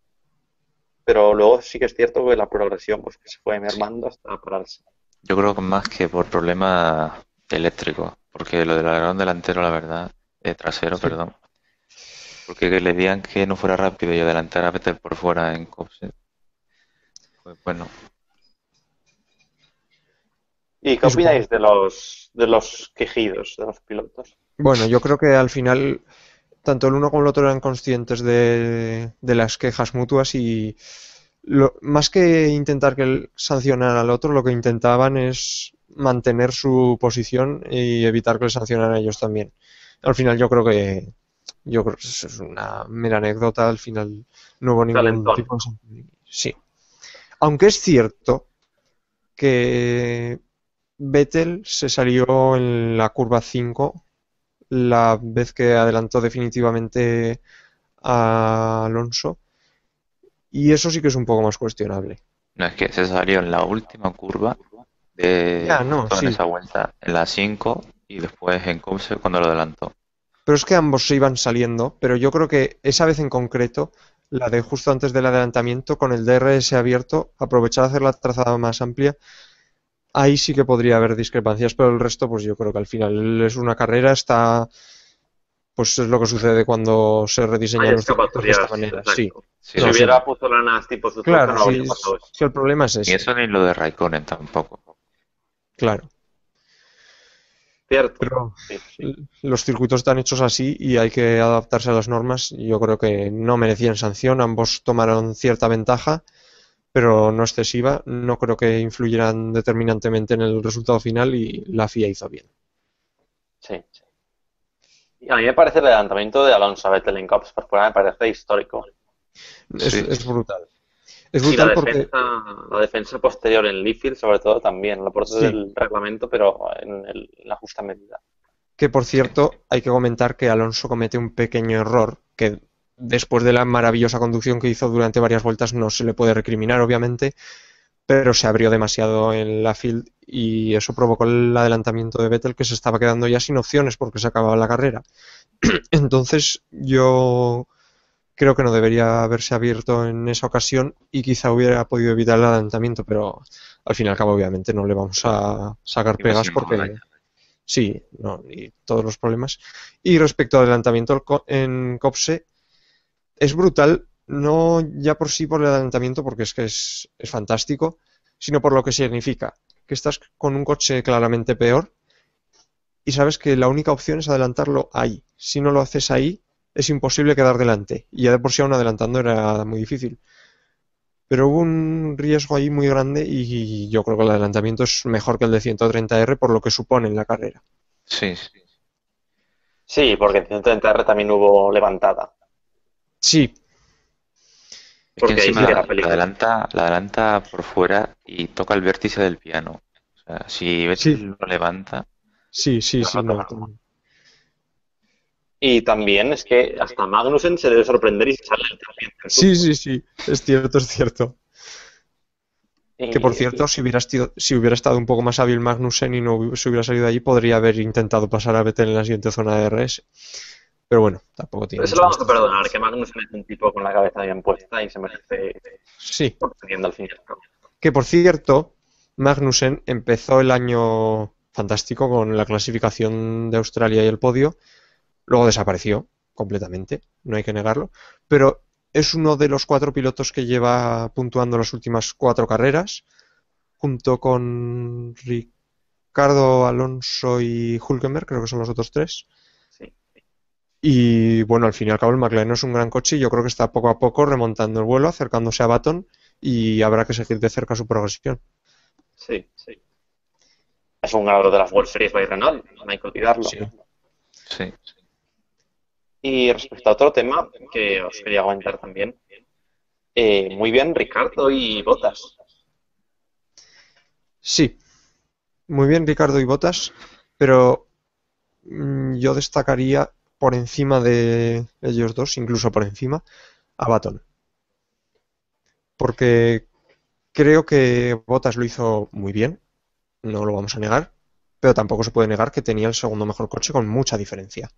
pero luego sí que es cierto que la progresión pues que se fue Sí. mermando hasta pararse. Yo creo que más que por problemas eléctricos, porque lo del alerón delantero, la verdad, trasero, Sí. perdón, porque que le digan que no fuera rápido y adelantar a Vettel por fuera en Copse, pues bueno, ¿Y qué Y supongo. opináis de los quejidos de los pilotos? Bueno, yo creo que al final tanto el uno como el otro eran conscientes de las quejas mutuas y más que intentar que sancionar al otro, lo que intentaban es mantener su posición y evitar que le sancionaran a ellos también. Al final yo creo que Yo creo que es una mera anécdota, al final no hubo ningún Calentón. tipo de... Sí. Aunque es cierto que Vettel se salió en la curva 5 la vez que adelantó definitivamente a Alonso, y eso sí que es un poco más cuestionable. No, es que se salió en la última curva Ya, no, justo en sí. esa vuelta, en la 5 y después en Comse cuando lo adelantó. Pero es que ambos se iban saliendo, pero yo creo que esa vez en concreto, la de justo antes del adelantamiento, con el DRS abierto, aprovechar a hacer la trazada más amplia, ahí sí que podría haber discrepancias, pero el resto, pues yo creo que al final es una carrera, está, pues es lo que sucede cuando se Hay rediseñan los circuitos de esta escapatorias, manera, sí. exacto. Sí, Si No, sí. sí, hubiera puzolanas tipo Suzuka claro, no sí, habría pasado eso. sí, el problema es Ni ese, eso ni lo de Raikkonen tampoco. claro. Cierto. Pero Sí, sí. los circuitos están hechos así y hay que adaptarse a las normas. Yo creo que no merecían sanción, ambos tomaron cierta ventaja, pero no excesiva. No creo que influyeran determinantemente en el resultado final y la FIA hizo bien. Sí. Y a mí me parece el adelantamiento de Alonso a Vettel en Cops por fuera me parece histórico. Sí. Es brutal. Es Y la brutal porque, defensa posterior en Leafield, sobre todo, también. Lo por sí, del reglamento, pero en la justa medida. que por cierto, hay que comentar que Alonso comete un pequeño error que después de la maravillosa conducción que hizo durante varias vueltas no se le puede recriminar, obviamente, pero se abrió demasiado en la field y eso provocó el adelantamiento de Vettel, que se estaba quedando ya sin opciones porque se acababa la carrera. Entonces yo creo que no debería haberse abierto en esa ocasión y quizá hubiera podido evitar el adelantamiento, pero al fin y al cabo obviamente no le vamos a sacar Y más pegas sin porque más. sí, no, y todos los problemas. Y respecto al adelantamiento en COPSE, es brutal, no ya por sí por el adelantamiento, porque es que es fantástico, sino por lo que significa, que estás con un coche claramente peor y sabes que la única opción es adelantarlo ahí. Si no lo haces ahí, es imposible quedar delante. Y ya de por sí aún adelantando era muy difícil. Pero hubo un riesgo ahí muy grande y yo creo que el adelantamiento es mejor que el de 130R por lo que supone en la carrera. Sí. Sí, porque en 130R también hubo levantada. Sí, Es que Porque ahí encima sí que era peligroso. la adelanta por fuera y toca el vértice del piano. O sea, si sí, Vettel lo levanta, sí, No, no no. toca. Y también es que hasta Magnussen se debe sorprender y se sale el tercer Sí, turno. sí, es cierto, es cierto. Que por cierto, si hubiera estado un poco más hábil Magnussen y no se hubiera salido de allí, podría haber intentado pasar a Vettel en la siguiente zona de RS. Pero bueno, tampoco tiene Eso lo mucho vamos a misterio. perdonar, que Magnussen es un tipo con la cabeza bien puesta y se merece Sí, teniendo al fin y al cabo. que por cierto, Magnussen empezó el año fantástico con la clasificación de Australia y el podio, luego desapareció completamente, no hay que negarlo, pero es uno de los 4 pilotos que lleva puntuando las últimas 4 carreras, junto con Ricardo, Alonso y Hülkenberg, creo que son los otros 3. Sí. Y bueno, al fin y al cabo el McLaren es un gran coche y yo creo que está poco a poco remontando el vuelo, acercándose a Baton y habrá que seguir de cerca su progresión. Sí. Es un ganador de las World Series by Renault, no hay que olvidarlo. Sí. sí. Y respecto a otro tema que os quería comentar también, muy bien Ricardo y Bottas. Sí, muy bien Ricardo y Bottas, pero yo destacaría por encima de ellos dos, incluso por encima, a Baton. Porque creo que Bottas lo hizo muy bien, no lo vamos a negar, pero tampoco se puede negar que tenía el segundo mejor coche con mucha diferencia.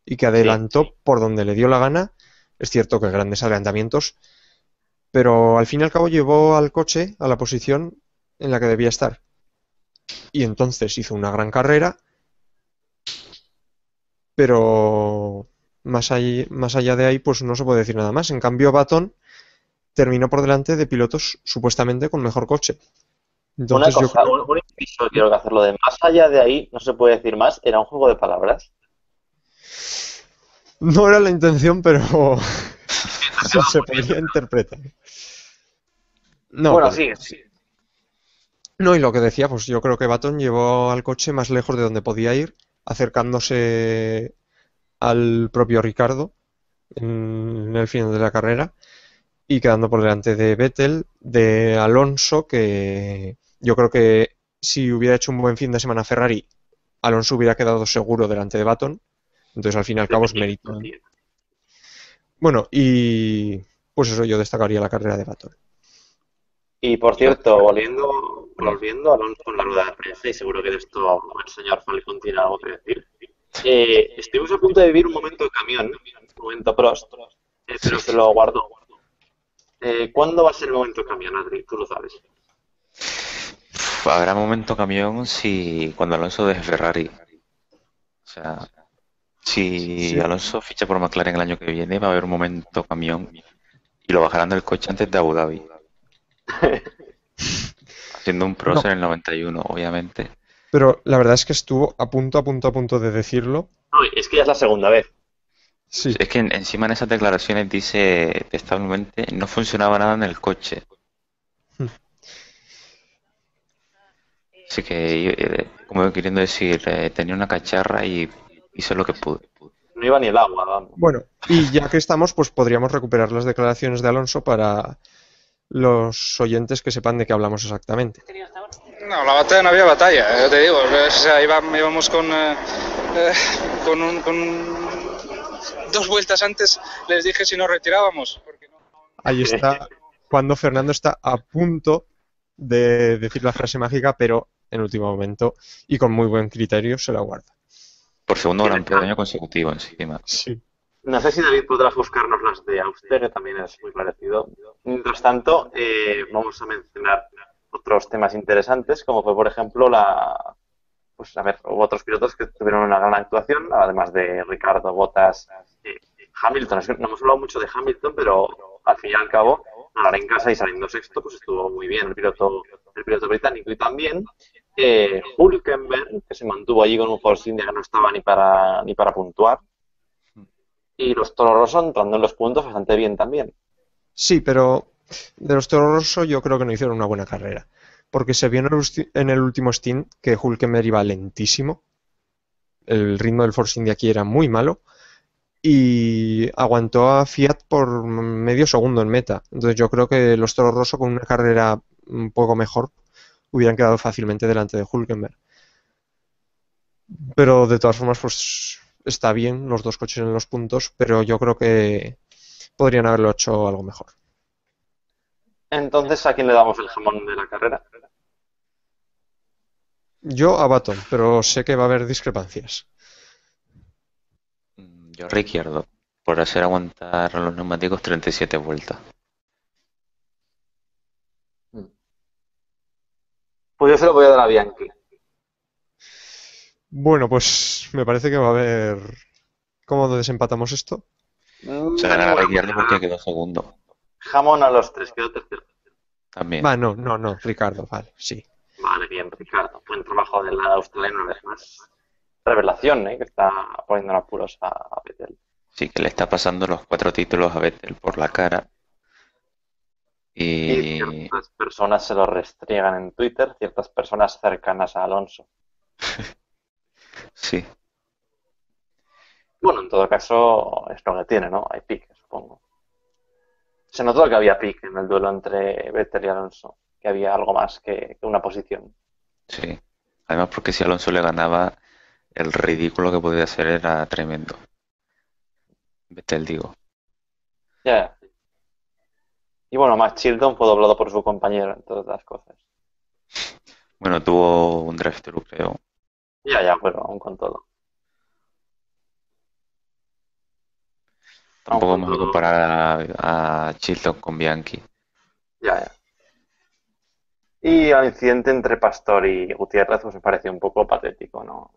Y que adelantó por donde le dio la gana. Es cierto que grandes adelantamientos, pero al fin y al cabo llevó al coche a la posición en la que debía estar. Y entonces hizo una gran carrera, pero más allá de ahí, pues no se puede decir nada más. En cambio, Baton terminó por delante de pilotos supuestamente con mejor coche. Una Entonces yo cosa, creo... un inciso quiero que hacerlo de más allá de ahí, no se puede decir más, era un juego de palabras. No era la intención, pero se podría interpretar. No, Bueno, pero... sí. No, y lo que decía, pues yo creo que Baton llevó al coche más lejos de donde podía ir, acercándose al propio Ricardo en el final de la carrera y quedando por delante de Vettel, de Alonso, que yo creo que si hubiera hecho un buen fin de semana Ferrari, Alonso hubiera quedado seguro delante de Button. Entonces, al fin y al cabo, es mérito. Bueno, y pues eso, yo destacaría la carrera de Button. Y por cierto, volviendo a Alonso en la rueda de prensa, y seguro que de esto el señor Falcon tiene algo que decir. Estuvimos a punto de vivir un momento de camión, un momento Prost, pero se lo guardó. ¿Cuándo va a ser el momento camión, Adri? Tú lo sabes. Habrá momento camión si cuando Alonso deje Ferrari. O sea, si Sí. Alonso ficha por McLaren el año que viene, va a haber un momento camión y lo bajarán del coche antes de Abu Dhabi. Haciendo un Prost No. en el 91, obviamente. Pero la verdad es que estuvo a punto de decirlo. No, es que ya es la segunda vez. Sí, Es que encima en esas declaraciones dice textualmente no funcionaba nada en el coche. Así que, como queriendo decir, tenía una cacharra y hice lo que pude. No iba ni el agua, vamos. bueno, y ya que estamos, pues podríamos recuperar las declaraciones de Alonso para los oyentes que sepan de qué hablamos exactamente. No, la batalla no había batalla, yo te digo. O sea, íbamos con 2 vueltas antes les dije si nos retirábamos. Porque no... Ahí está, cuando Fernando está a punto de decir la frase mágica, pero en último momento y con muy buen criterio se la guarda. Por segundo gran premio consecutivo encima. Sí. No sé si David podrás buscarnos las de Auster, que también es muy parecido. Mientras tanto, vamos a mencionar otros temas interesantes, como fue, por ejemplo, hubo otros pilotos que tuvieron una gran actuación, además de Ricardo, Bottas, Hamilton. Es que no hemos hablado mucho de Hamilton, pero al fin y al cabo, ganar en casa y saliendo sexto, pues estuvo muy bien el piloto británico. Y también Hülkenberg, que se mantuvo allí con un Force India que no estaba ni para puntuar. Y los Toro Rosso entrando en los puntos bastante bien también. Sí, pero de los Toro Rosso yo creo que no hicieron una buena carrera. Porque se vio en el último stint que Hülkenberg iba lentísimo. El ritmo del Force India aquí era muy malo. Y aguantó a Fiat por medio segundo en meta. Entonces yo creo que los Toro Rosso con una carrera un poco mejor hubieran quedado fácilmente delante de Hülkenberg. Pero de todas formas, pues está bien los dos coches en los puntos, pero yo creo que podrían haberlo hecho algo mejor. Entonces, ¿a quién le damos el jamón de la carrera? Yo a Button, pero sé que va a haber discrepancias. Yo Ricciardo, por hacer aguantar los neumáticos 37 vueltas. Pues yo se lo voy a dar a Bianchi. Bueno, pues me parece que va a haber... ¿Cómo desempatamos esto? Se ganará Ricciardo porque quedó segundo. Jamón a los 3, quedó tercero. También. Va, no, Ricardo, vale, sí. Vale, bien, Ricardo. Buen trabajo de la australiana una vez más. Revelación, que está poniendo en apuros a Vettel. Sí, que le está pasando los 4 títulos a Vettel por la cara. Y ciertas personas se lo restriegan en Twitter, ciertas personas cercanas a Alonso. Sí. Bueno, en todo caso, es lo que tiene, ¿no? Hay pique, supongo. Se notó que había pique en el duelo entre Vettel y Alonso, que había algo más que una posición. Sí. Además porque si Alonso le ganaba, el ridículo que podía hacer era tremendo. Vettel, digo. Ya. Y bueno, Max Chilton fue doblado por su compañero, en todas las cosas. Bueno, tuvo un drive-thru, creo. Ya, pero aún con todo. Tampoco Aún con vamos a todo. comparar a Chilton con Bianchi. Ya. Y el incidente entre Pastor y Gutiérrez pues me pareció un poco patético, ¿no?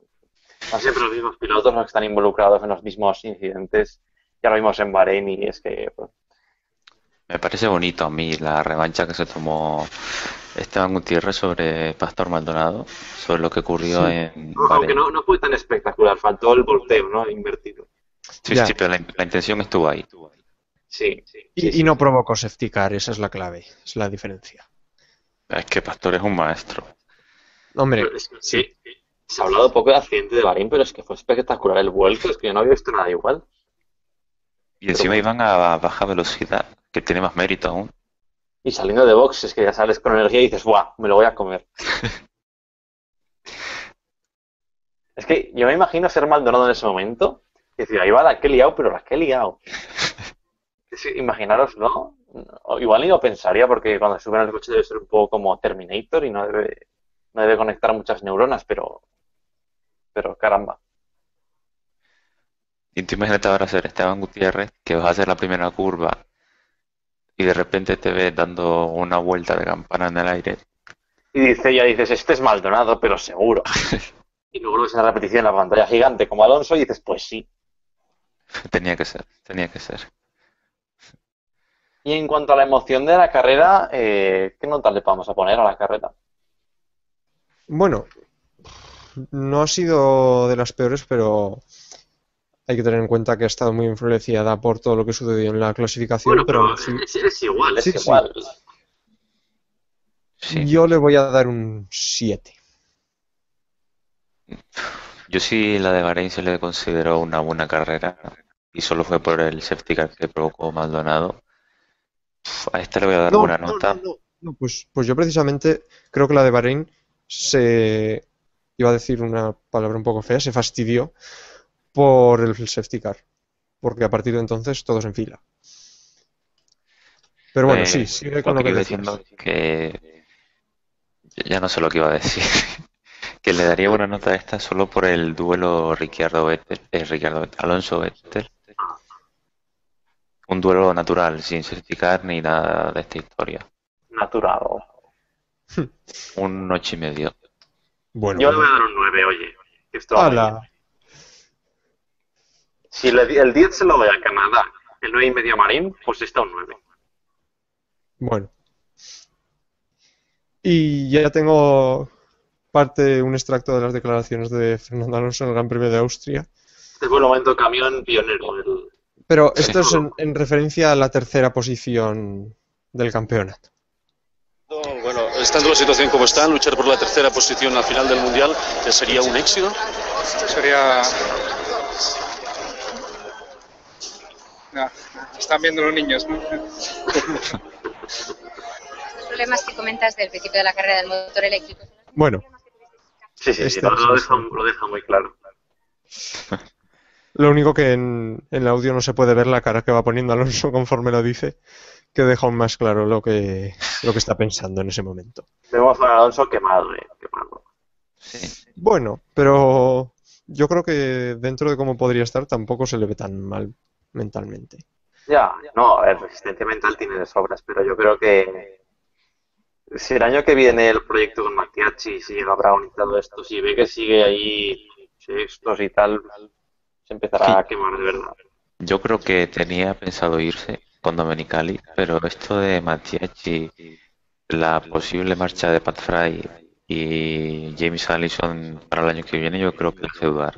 Son siempre los mismos pilotos los que están involucrados en los mismos incidentes. Ya lo vimos en Bahrein y es que... Pues, Me parece bonito a mí la revancha que se tomó Esteban Gutiérrez sobre Pastor Maldonado, sobre lo que ocurrió en aunque Bahrein. no fue tan espectacular, faltó el volteo, ¿no? Invertido. Sí, Ya. sí, pero la intención estuvo ahí. Sí. Y no provocó safety car, esa es la clave, es la diferencia. Es que Pastor es un maestro. Hombre, Sí. Se ha hablado poco del accidente de Bahrein, pero es que fue espectacular el vuelco, es que yo no había visto nada igual. Y Pero encima bueno, iban a baja velocidad, que tiene más mérito aún. y saliendo de box, es que ya sales con energía y dices, ¡buah! Me lo voy a comer. Es que yo me imagino ser Maldonado en ese momento y decir, ahí va la que he liado, pero la que he liado. Imaginaros, ¿no? O igual ni lo pensaría porque cuando suben al coche debe ser un poco como Terminator y no debe conectar muchas neuronas, pero caramba. Y tú imagínate ahora ser Esteban Gutiérrez, que vas a hacer la primera curva y de repente te ves dando una vuelta de campana en el aire. Y ya dices, este es Maldonado, pero seguro. Y luego lo ves en la repetición en la pantalla gigante como Alonso y dices, pues sí. Tenía que ser, tenía que ser. Y en cuanto a la emoción de la carrera, ¿qué nota le vamos a poner a la carrera? Bueno, no ha sido de las peores, pero hay que tener en cuenta que ha estado muy influenciada por todo lo que sucedió en la clasificación, Bueno, pero aún pero así, es igual, es sí, sí, igual. Sí. yo le voy a dar un 7. Yo sí la de Bahrein se le considero una buena carrera y solo fue por el safety car que provocó Maldonado. A esta le voy a dar No, buena no, no, nota. no. No, pues yo precisamente creo que la de Bahrein se, iba a decir una palabra un poco fea, se fastidió por el safety car, porque a partir de entonces todos en fila. Pero bueno, sí, sigue Lo con lo que que iba decías. diciendo que ya no sé lo que iba a decir. Que le daría buena nota a esta solo por el duelo Alonso Vettel. Un duelo natural, sin safety car ni nada de esta historia. Natural. Un 8,5. Bueno, Yo le voy a bueno. dar un 9, oye. Que esto va muy bien. ¡Hala! Si el 10 se lo doy a Canadá, el 9,5 a Marín, pues está un 9. Bueno. Y ya tengo un extracto de las declaraciones de Fernando Alonso en el Gran Premio de Austria. Este fue el momento camión pionero. Pero Sí. esto es en referencia a la tercera posición del campeonato. Bueno, estando la situación como está, luchar por la tercera posición al final del Mundial ya sería un éxito. Sería... No, están viendo los niños, ¿no? Los problemas que comentas del principio de la carrera del motor eléctrico. Bueno, Sí, Esta lo es lo deja muy claro. lo único que en el audio no se puede ver la cara que va poniendo Alonso conforme lo dice, que deja aún más claro lo que está pensando en ese momento. Vemos a Alonso quemado, quemado. Sí. Bueno, pero yo creo que dentro de cómo podría estar tampoco se le ve tan mal mentalmente. Ya, no, a ver, resistencia mental tiene de sobras, pero yo creo que si el año que viene el proyecto con Matiachi, si llega Brown y todo esto, si ve que sigue ahí sextos y tal, se empezará a quemar de verdad. Yo creo que tenía pensado irse con Domenicali, pero esto de Mattiacci, la posible marcha de Pat Fry y James Allison para el año que viene, yo creo que le hace dudar.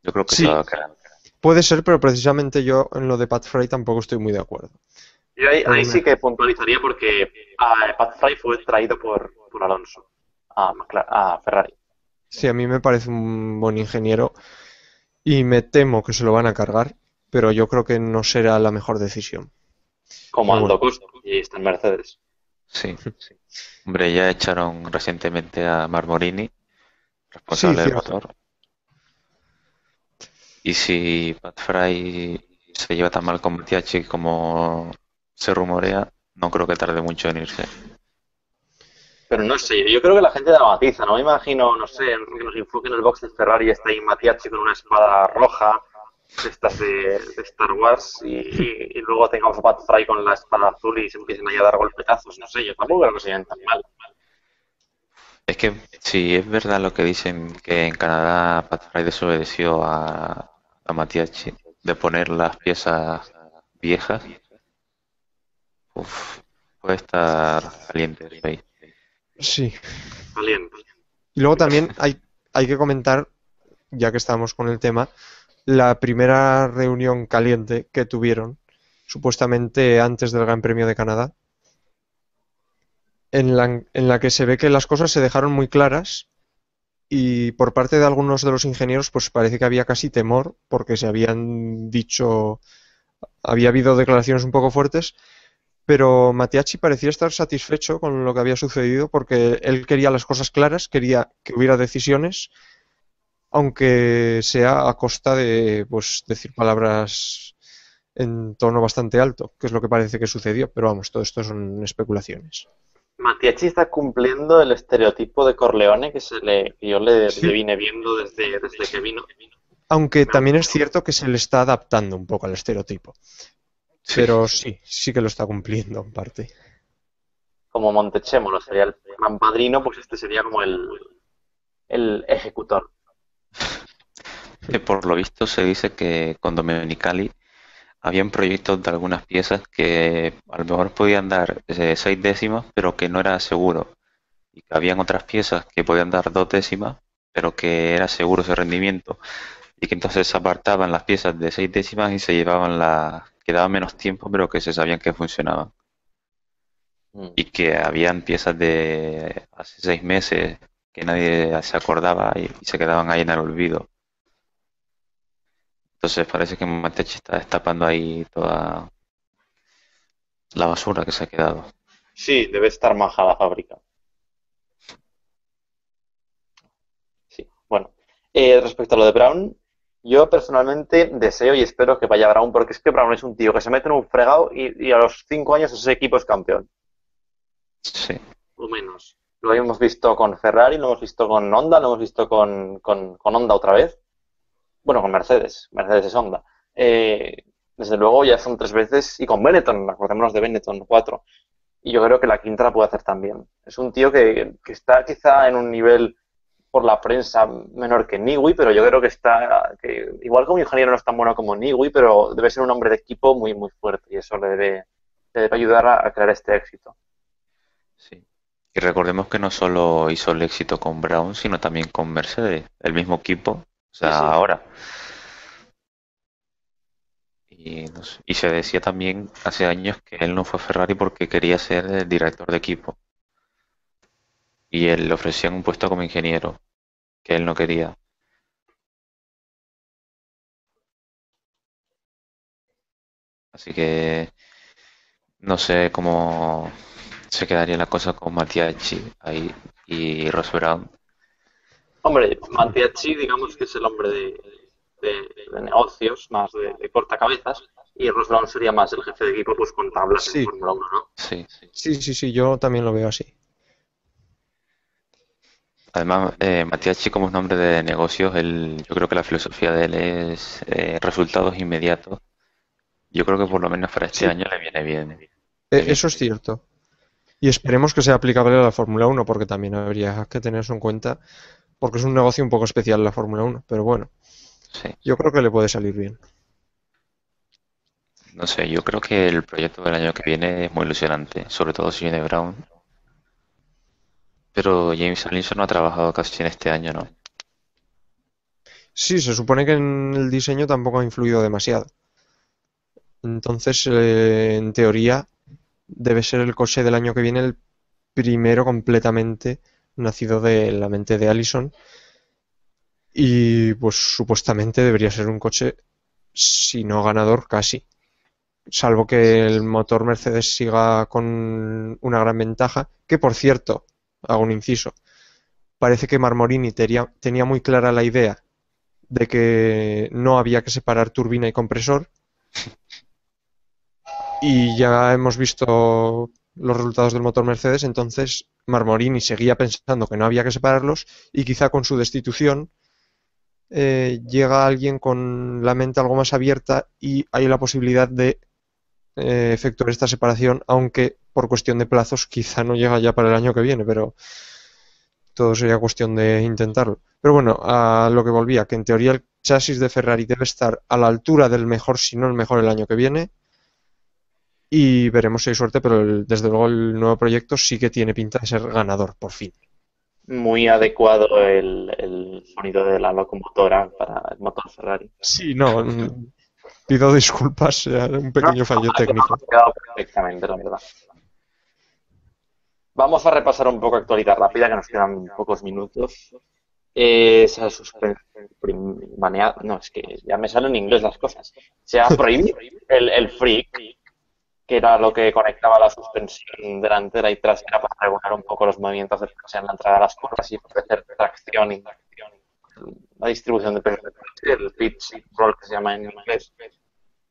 Yo creo que Sí. se va a quedar. Puede ser, pero precisamente yo en lo de Pat Fry tampoco estoy muy de acuerdo. Yo ahí sí que puntualizaría porque Pat Fry fue traído por Alonso a Ferrari. Sí, a mí me parece un buen ingeniero y me temo que se lo van a cargar, pero yo creo que no será la mejor decisión. Como Pero Aldo bueno. Costa, y está en Mercedes. Sí. Hombre, ya echaron recientemente a Marmorini, Sí, responsable del cierto. motor. Y si Pat Fry se lleva tan mal con Mattiacci como se rumorea, no creo que tarde mucho en irse. Pero no sé, yo creo que la gente dramatiza, ¿no? Me imagino, no sé, que nos enfoque en el box de Ferrari y está ahí Matiachi con una espada roja, de estas de Star Wars, y luego tengamos a Pat Fry con la espada azul y se empiecen ahí a dar golpetazos, no sé, yo tampoco creo que se vean tan mal. Es que si es verdad lo que dicen que en Canadá Pat Fry desobedeció a Mattiacci de poner las piezas viejas, puede estar caliente el país. Sí. Valiente. Y luego también hay que comentar, ya que estamos con el tema, la primera reunión caliente que tuvieron, supuestamente antes del Gran Premio de Canadá, en la que se ve que las cosas se dejaron muy claras Y por parte de algunos de los ingenieros, pues parece que había casi temor, porque se habían dicho, había habido declaraciones un poco fuertes, pero Matiachi parecía estar satisfecho con lo que había sucedido, porque él quería las cosas claras, quería que hubiera decisiones, aunque sea a costa de, pues, decir palabras en tono bastante alto, que es lo que parece que sucedió. Pero vamos, todo esto son especulaciones. Matiachi está cumpliendo el estereotipo de Corleone que yo le Sí. vine viendo desde que vino. Aunque también es cierto que se le está adaptando un poco al estereotipo. Sí. Pero sí que lo está cumpliendo en parte. Como Montechemolo sería el gran padrino, pues este sería como el ejecutor. Que por lo visto se dice que con Domenicali habían proyectos de algunas piezas que a lo mejor podían dar 6 décimas, pero que no era seguro. Y que habían otras piezas que podían dar 2 décimas, pero que era seguro ese rendimiento. Y que entonces se apartaban las piezas de 6 décimas y se llevaban las que daban menos tiempo, pero que se sabían que funcionaban. Mm. Y que habían piezas de hace 6 meses que nadie se acordaba y se quedaban ahí en el olvido. Entonces parece que Matechi está destapando ahí toda la basura que se ha quedado. Sí, debe estar maja la fábrica. Sí, bueno. Respecto a lo de Brown, yo personalmente deseo y espero que vaya Brown, porque es que Brown es un tío que se mete en un fregado y a los 5 años ese equipo es campeón, Sí, o menos. Lo hemos visto con Ferrari, lo hemos visto con Honda, lo hemos visto con Honda otra vez. Bueno, con Mercedes. Mercedes es Honda. Desde luego ya son 3 veces, y con Benetton, acordémonos de Benetton, 4. Y yo creo que la quinta la puede hacer también. Es un tío que está quizá en un nivel por la prensa menor que Newey, pero yo creo que igual como ingeniero no es tan bueno como Newey, pero debe ser un hombre de equipo muy, muy fuerte y eso le debe ayudar a crear este éxito. sí. Y recordemos que no solo hizo el éxito con Brown, sino también con Mercedes, el mismo equipo, o sea, Sí, sí. ahora. Y, no sé, y se decía también hace años que él no fue a Ferrari porque quería ser el director de equipo. Y él le ofrecían un puesto como ingeniero, que él no quería. Así que no sé cómo se quedaría la cosa con Matiachi ahí y Ross Brown. Hombre, Matiachi, digamos que es el hombre de negocios, más de cortacabezas, y Ross Brown sería más el jefe de equipo, pues con tablas en Sí, Fórmula 1, ¿no? Sí. sí, yo también lo veo así. Además, Matiachi como es nombre de negocios, yo creo que la filosofía de él es resultados inmediatos. Yo creo que por lo menos para este Sí, año le viene bien. Le viene eso es bien. cierto. Y esperemos que sea aplicable a la Fórmula 1, porque también habría que tener eso en cuenta, porque es un negocio un poco especial la Fórmula 1. Pero bueno, Sí. yo creo que le puede salir bien. No sé, yo creo que el proyecto del año que viene es muy ilusionante, sobre todo si viene Brown. Pero James Allison no ha trabajado casi en este año, ¿no? Sí, se supone que en el diseño tampoco ha influido demasiado. Entonces, en teoría, debe ser el coche del año que viene el primero completamente nacido de la mente de Allison. Y pues supuestamente debería ser un coche, si no ganador, casi. Salvo que el motor Mercedes siga con una gran ventaja, que por cierto, hago un inciso, parece que Marmorini tenía muy clara la idea de que no había que separar turbina y compresor, y ya hemos visto los resultados del motor Mercedes. Entonces Marmorini seguía pensando que no había que separarlos, y quizá con su destitución llega alguien con la mente algo más abierta y hay la posibilidad de efectuar esta separación, aunque por cuestión de plazos quizá no llega ya para el año que viene, pero todo sería cuestión de intentarlo. Pero bueno, a lo que volvía, que en teoría el chasis de Ferrari debe estar a la altura del mejor, si no el mejor, el año que viene, y veremos si hay suerte, pero desde luego el nuevo proyecto sí que tiene pinta de ser ganador, por fin. Muy adecuado el sonido de la locomotora para el motor Ferrari. Sí, no, pido disculpas, un pequeño fallo técnico. Ha quedado perfectamente, la verdad. Vamos a repasar un poco actualidad rápida, que nos quedan pocos minutos. Se ha baneado, no, es que ya me salen en inglés las cosas. Se ha prohibido el freak, que era lo que conectaba la suspensión delantera y trasera para regular un poco los movimientos de coche en la entrada de las curvas y ofrecer tracción y la distribución de peso, el pitch roll que se llama en inglés.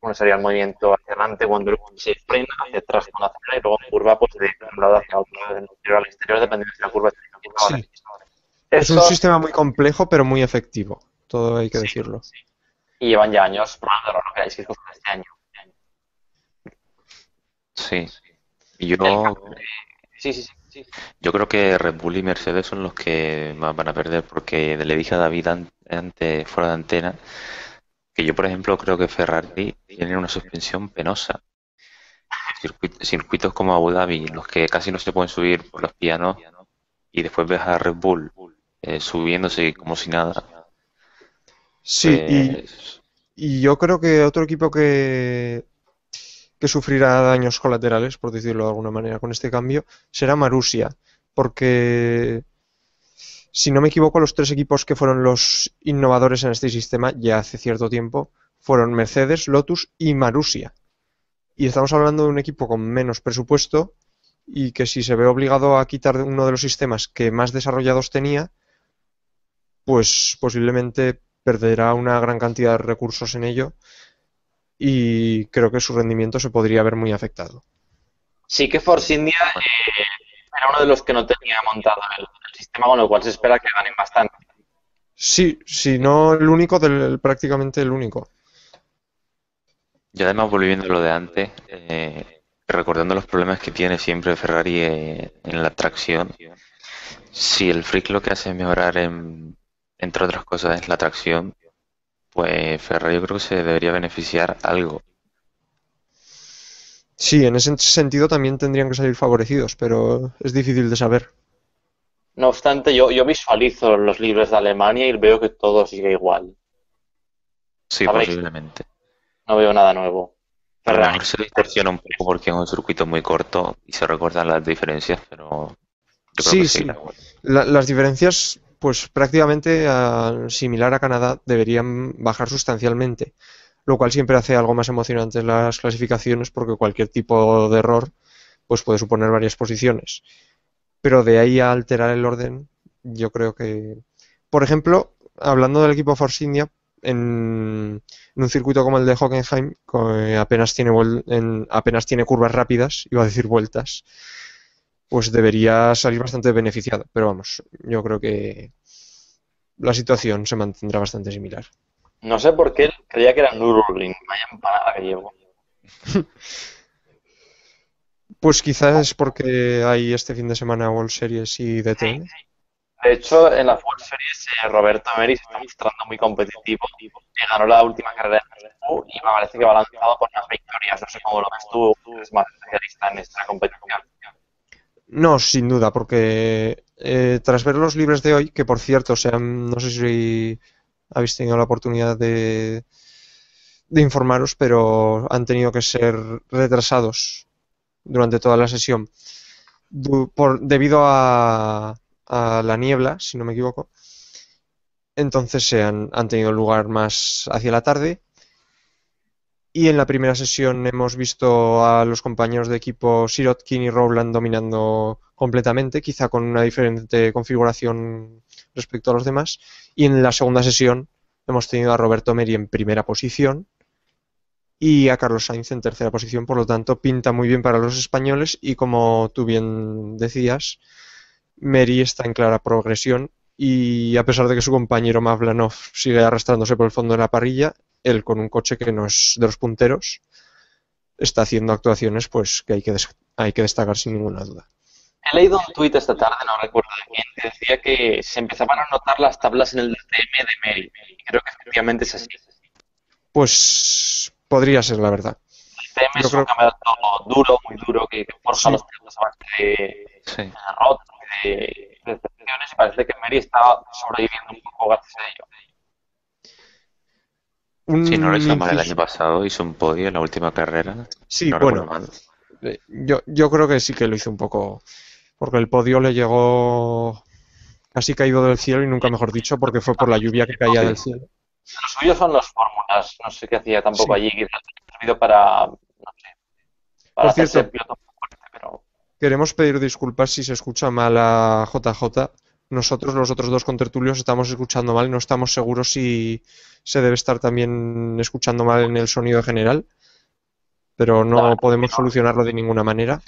Uno sería el movimiento hacia adelante cuando el coche se frena, hacia atrás cuando acelera y luego en curva pues de un lado hacia otro, del interior al exterior, dependiendo si la curva está Sí. Es un sistema muy complejo, pero muy efectivo. Todo hay que decirlo. Y llevan ya años probándolo, no queráis que es justo este año. Sí. Y yo creo que Red Bull y Mercedes son los que más van a perder, porque le dije a David antes, fuera de antena, que yo, por ejemplo, creo que Ferrari tiene una suspensión penosa. Circuitos como Abu Dhabi, los que casi no se pueden subir por los pianos, y después ves a Red Bull subiéndose como si nada. Sí, Pues, y yo creo que otro equipo que sufrirá daños colaterales, por decirlo de alguna manera, con este cambio, será Marussia, porque si no me equivoco, los 3 equipos que fueron los innovadores en este sistema ya hace cierto tiempo fueron Mercedes, Lotus y Marussia. Y estamos hablando de un equipo con menos presupuesto y que si se ve obligado a quitar uno de los sistemas que más desarrollados tenía, pues posiblemente perderá una gran cantidad de recursos en ello y creo que su rendimiento se podría ver muy afectado. Sí que Force India era uno de los que no tenía montado el sistema, con lo cual se espera que ganen bastante. Sí, si no el único, prácticamente el único. y además, volviendo a lo de antes, recordando los problemas que tiene siempre Ferrari en la tracción, si el Freak lo que hace es mejorar, entre otras cosas, es la tracción, pues Ferrari yo creo que se debería beneficiar algo. Sí, en ese sentido también tendrían que salir favorecidos, pero es difícil de saber. No obstante, yo visualizo los libres de Alemania y veo que todo sigue igual. Sí, ¿Sabéis? posiblemente. No veo nada nuevo. A lo Ferrari. mejor se distorsiona un poco porque es un circuito muy corto y se recortan las diferencias, pero yo creo Sí, que sí. seguirá igual. Las diferencias, pues prácticamente similar a Canadá, deberían bajar sustancialmente, lo cual siempre hace algo más emocionantes las clasificaciones porque cualquier tipo de error pues puede suponer varias posiciones. Pero de ahí a alterar el orden, yo creo que... Por ejemplo, hablando del equipo Force India, en un circuito como el de Hockenheim, que apenas tiene curvas rápidas, iba a decir vueltas, pues debería salir bastante beneficiado. Pero vamos, yo creo que la situación se mantendrá bastante similar. No sé por qué creía que era Nürburgring. Vaya empanada que llevo. Pues quizás es porque hay este fin de semana World Series y DTM. De hecho, en la World Series Roberto Meri se está mostrando muy competitivo. Ganó la última carrera de Q y me parece que va lanzado por unas victorias. No sé cómo lo ves tú, eres más especialista en esta competición. No, sin duda, porque tras ver los libres de hoy, que por cierto, no sé si habéis tenido la oportunidad de informaros, pero han tenido que ser retrasados durante toda la sesión debido a la niebla, si no me equivoco. Entonces han tenido lugar más hacia la tarde. Y en la primera sesión hemos visto a los compañeros de equipo Sirotkin y Rowland dominando completamente, quizá con una diferente configuración respecto a los demás. Y en la segunda sesión hemos tenido a Roberto Meri en primera posición y a Carlos Sainz en tercera posición. Por lo tanto, pinta muy bien para los españoles y, como tú bien decías, Meri está en clara progresión y, a pesar de que su compañero Mavlanov sigue arrastrándose por el fondo de la parrilla, él, con un coche que no es de los punteros, está haciendo actuaciones pues que hay que destacar sin ninguna duda. He leído un tuit esta tarde, no recuerdo de quién, que decía que se empezaban a notar las tablas en el DTM de Meri. Y creo que efectivamente es así. Pues podría ser la verdad. El DTM es un campeonato duro, muy duro, que forja los tiempos a base de derrotas y de decepciones, y parece que Meri está sobreviviendo un poco gracias a ello. Si no lo hizo mal el año pasado, hizo un podio en la última carrera. Sí, no bueno, yo creo que sí que lo hizo un poco, porque el podio le llegó casi caído del cielo y nunca mejor dicho porque fue por la lluvia que caía del cielo. Los suyos son los fórmulas, no sé qué hacía tampoco Sí. allí, quizás ha servido para, no sé, para Por hacerse cierto, piloto muy fuerte, pero queremos pedir disculpas si se escucha mal a JJ. Nosotros, los otros dos contertulios, estamos escuchando mal y no estamos seguros si se debe estar también escuchando mal en el sonido general, pero la no verdad podemos es que solucionarlo de ninguna manera.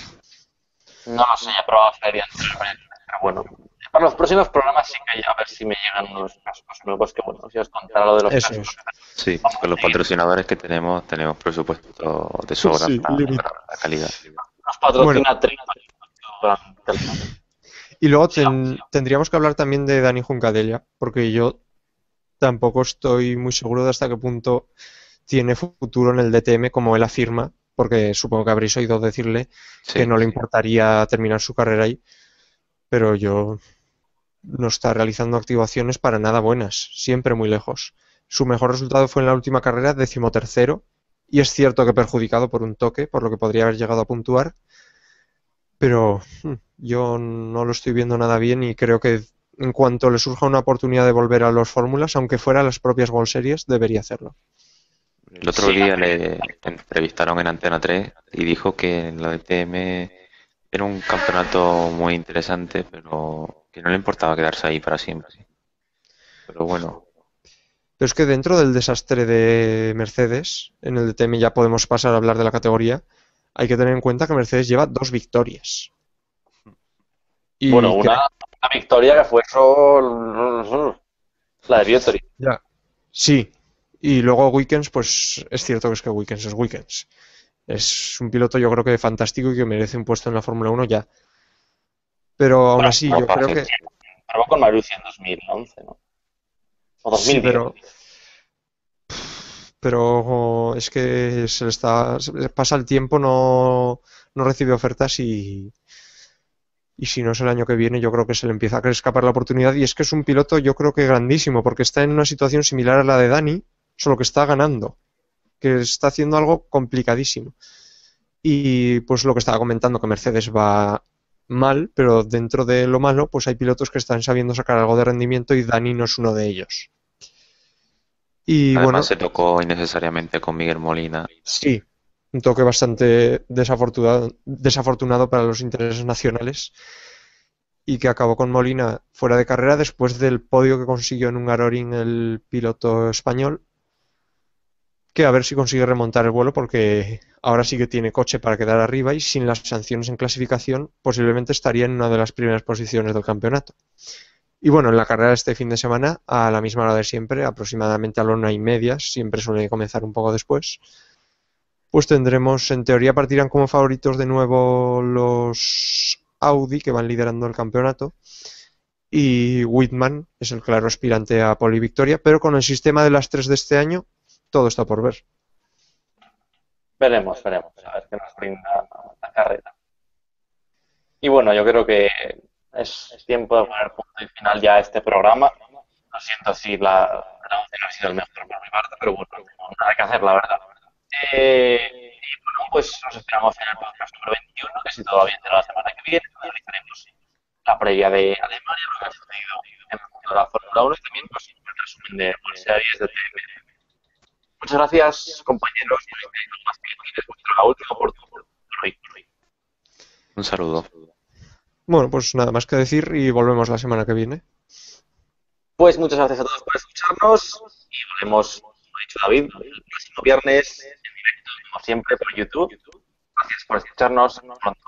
no lo sé, ya he probado hacer anteriormente, pero bueno. Para los próximos programas sí que a ver si me llegan unos cascos nuevos, que bueno, si os contara lo de los Eso cascos. es. Sí, con los patrocinadores que tenemos presupuesto de sobra Sí, para limitado. la calidad. Nos patrocina Trino. Y luego tendríamos que hablar también de Dani Juncadella, porque yo tampoco estoy muy seguro de hasta qué punto tiene futuro en el DTM, como él afirma, porque supongo que habréis oído decirle que Sí, no le importaría terminar su carrera ahí, pero yo no está realizando activaciones para nada buenas, siempre muy lejos. Su mejor resultado fue en la última carrera, 13º, y es cierto que perjudicado por un toque, por lo que podría haber llegado a puntuar, pero yo no lo estoy viendo nada bien y creo que en cuanto le surja una oportunidad de volver a los fórmulas, aunque fuera a las propias World Series, debería hacerlo. el otro día le entrevistaron en Antena 3 y dijo que en la DTM era un campeonato muy interesante, pero que no le importaba quedarse ahí para siempre. Pero bueno, Pero es que dentro del desastre de Mercedes, en el DTM ya podemos pasar a hablar de la categoría, hay que tener en cuenta que Mercedes lleva 2 victorias. Y Bueno, que- una victoria que fue solo la de Vietri. ya. Sí, y luego Wickens, pues es cierto que es Wickens es Wickens. Es un piloto yo creo que fantástico y que merece un puesto en la Fórmula 1 ya. Pero aún Bueno, así no yo creo fácil. que probó con Marussia en 2011, ¿no? O sí, 2010. pero es que se le pasa el tiempo, no recibe ofertas y si no es el año que viene yo creo que se le empieza a escapar la oportunidad y es que es un piloto yo creo que grandísimo porque está en una situación similar a la de Dani, solo que está ganando, que está haciendo algo complicadísimo. Y pues lo que estaba comentando, que Mercedes va mal, pero dentro de lo malo, pues hay pilotos que están sabiendo sacar algo de rendimiento y Dani no es uno de ellos. Y Además bueno, se tocó innecesariamente con Miguel Molina. sí, un toque bastante desafortunado para los intereses nacionales y que acabó con Molina fuera de carrera después del podio que consiguió en Hungaroring el piloto español, que a ver si consigue remontar el vuelo porque ahora sí que tiene coche para quedar arriba y sin las sanciones en clasificación posiblemente estaría en una de las primeras posiciones del campeonato. Y bueno, en la carrera de este fin de semana, a la misma hora de siempre, aproximadamente a la 1:30, siempre suele comenzar un poco después, pues tendremos, en teoría partirán como favoritos de nuevo los Audi, que van liderando el campeonato, y Whitman es el claro aspirante a pole y victoria, pero con el sistema de las 3 de este año, todo está por ver. Veremos, a ver qué nos brinda la carrera. Y bueno, yo creo que es tiempo de poner punto y final ya a este programa. Lo siento si la grabación no ha sido el mejor por mi parte, pero bueno, no nada que hacer, la verdad. Y bueno, pues nos esperamos en el podcast número 21, que si todo va bien será la semana que viene, analizaremos la previa de Alemania, lo que ha sucedido en el mundo de la Fórmula 1 y también pues, el resumen de World Series de TM. Muchas gracias, compañeros. No más que decir, es vuestra última oportunidad por hoy. Un saludo. Bueno, pues nada más que decir y volvemos la semana que viene. Pues muchas gracias a todos por escucharnos y volvemos, como ha dicho David, el próximo viernes en directo, como siempre, por YouTube. Gracias por escucharnos. Hasta pronto.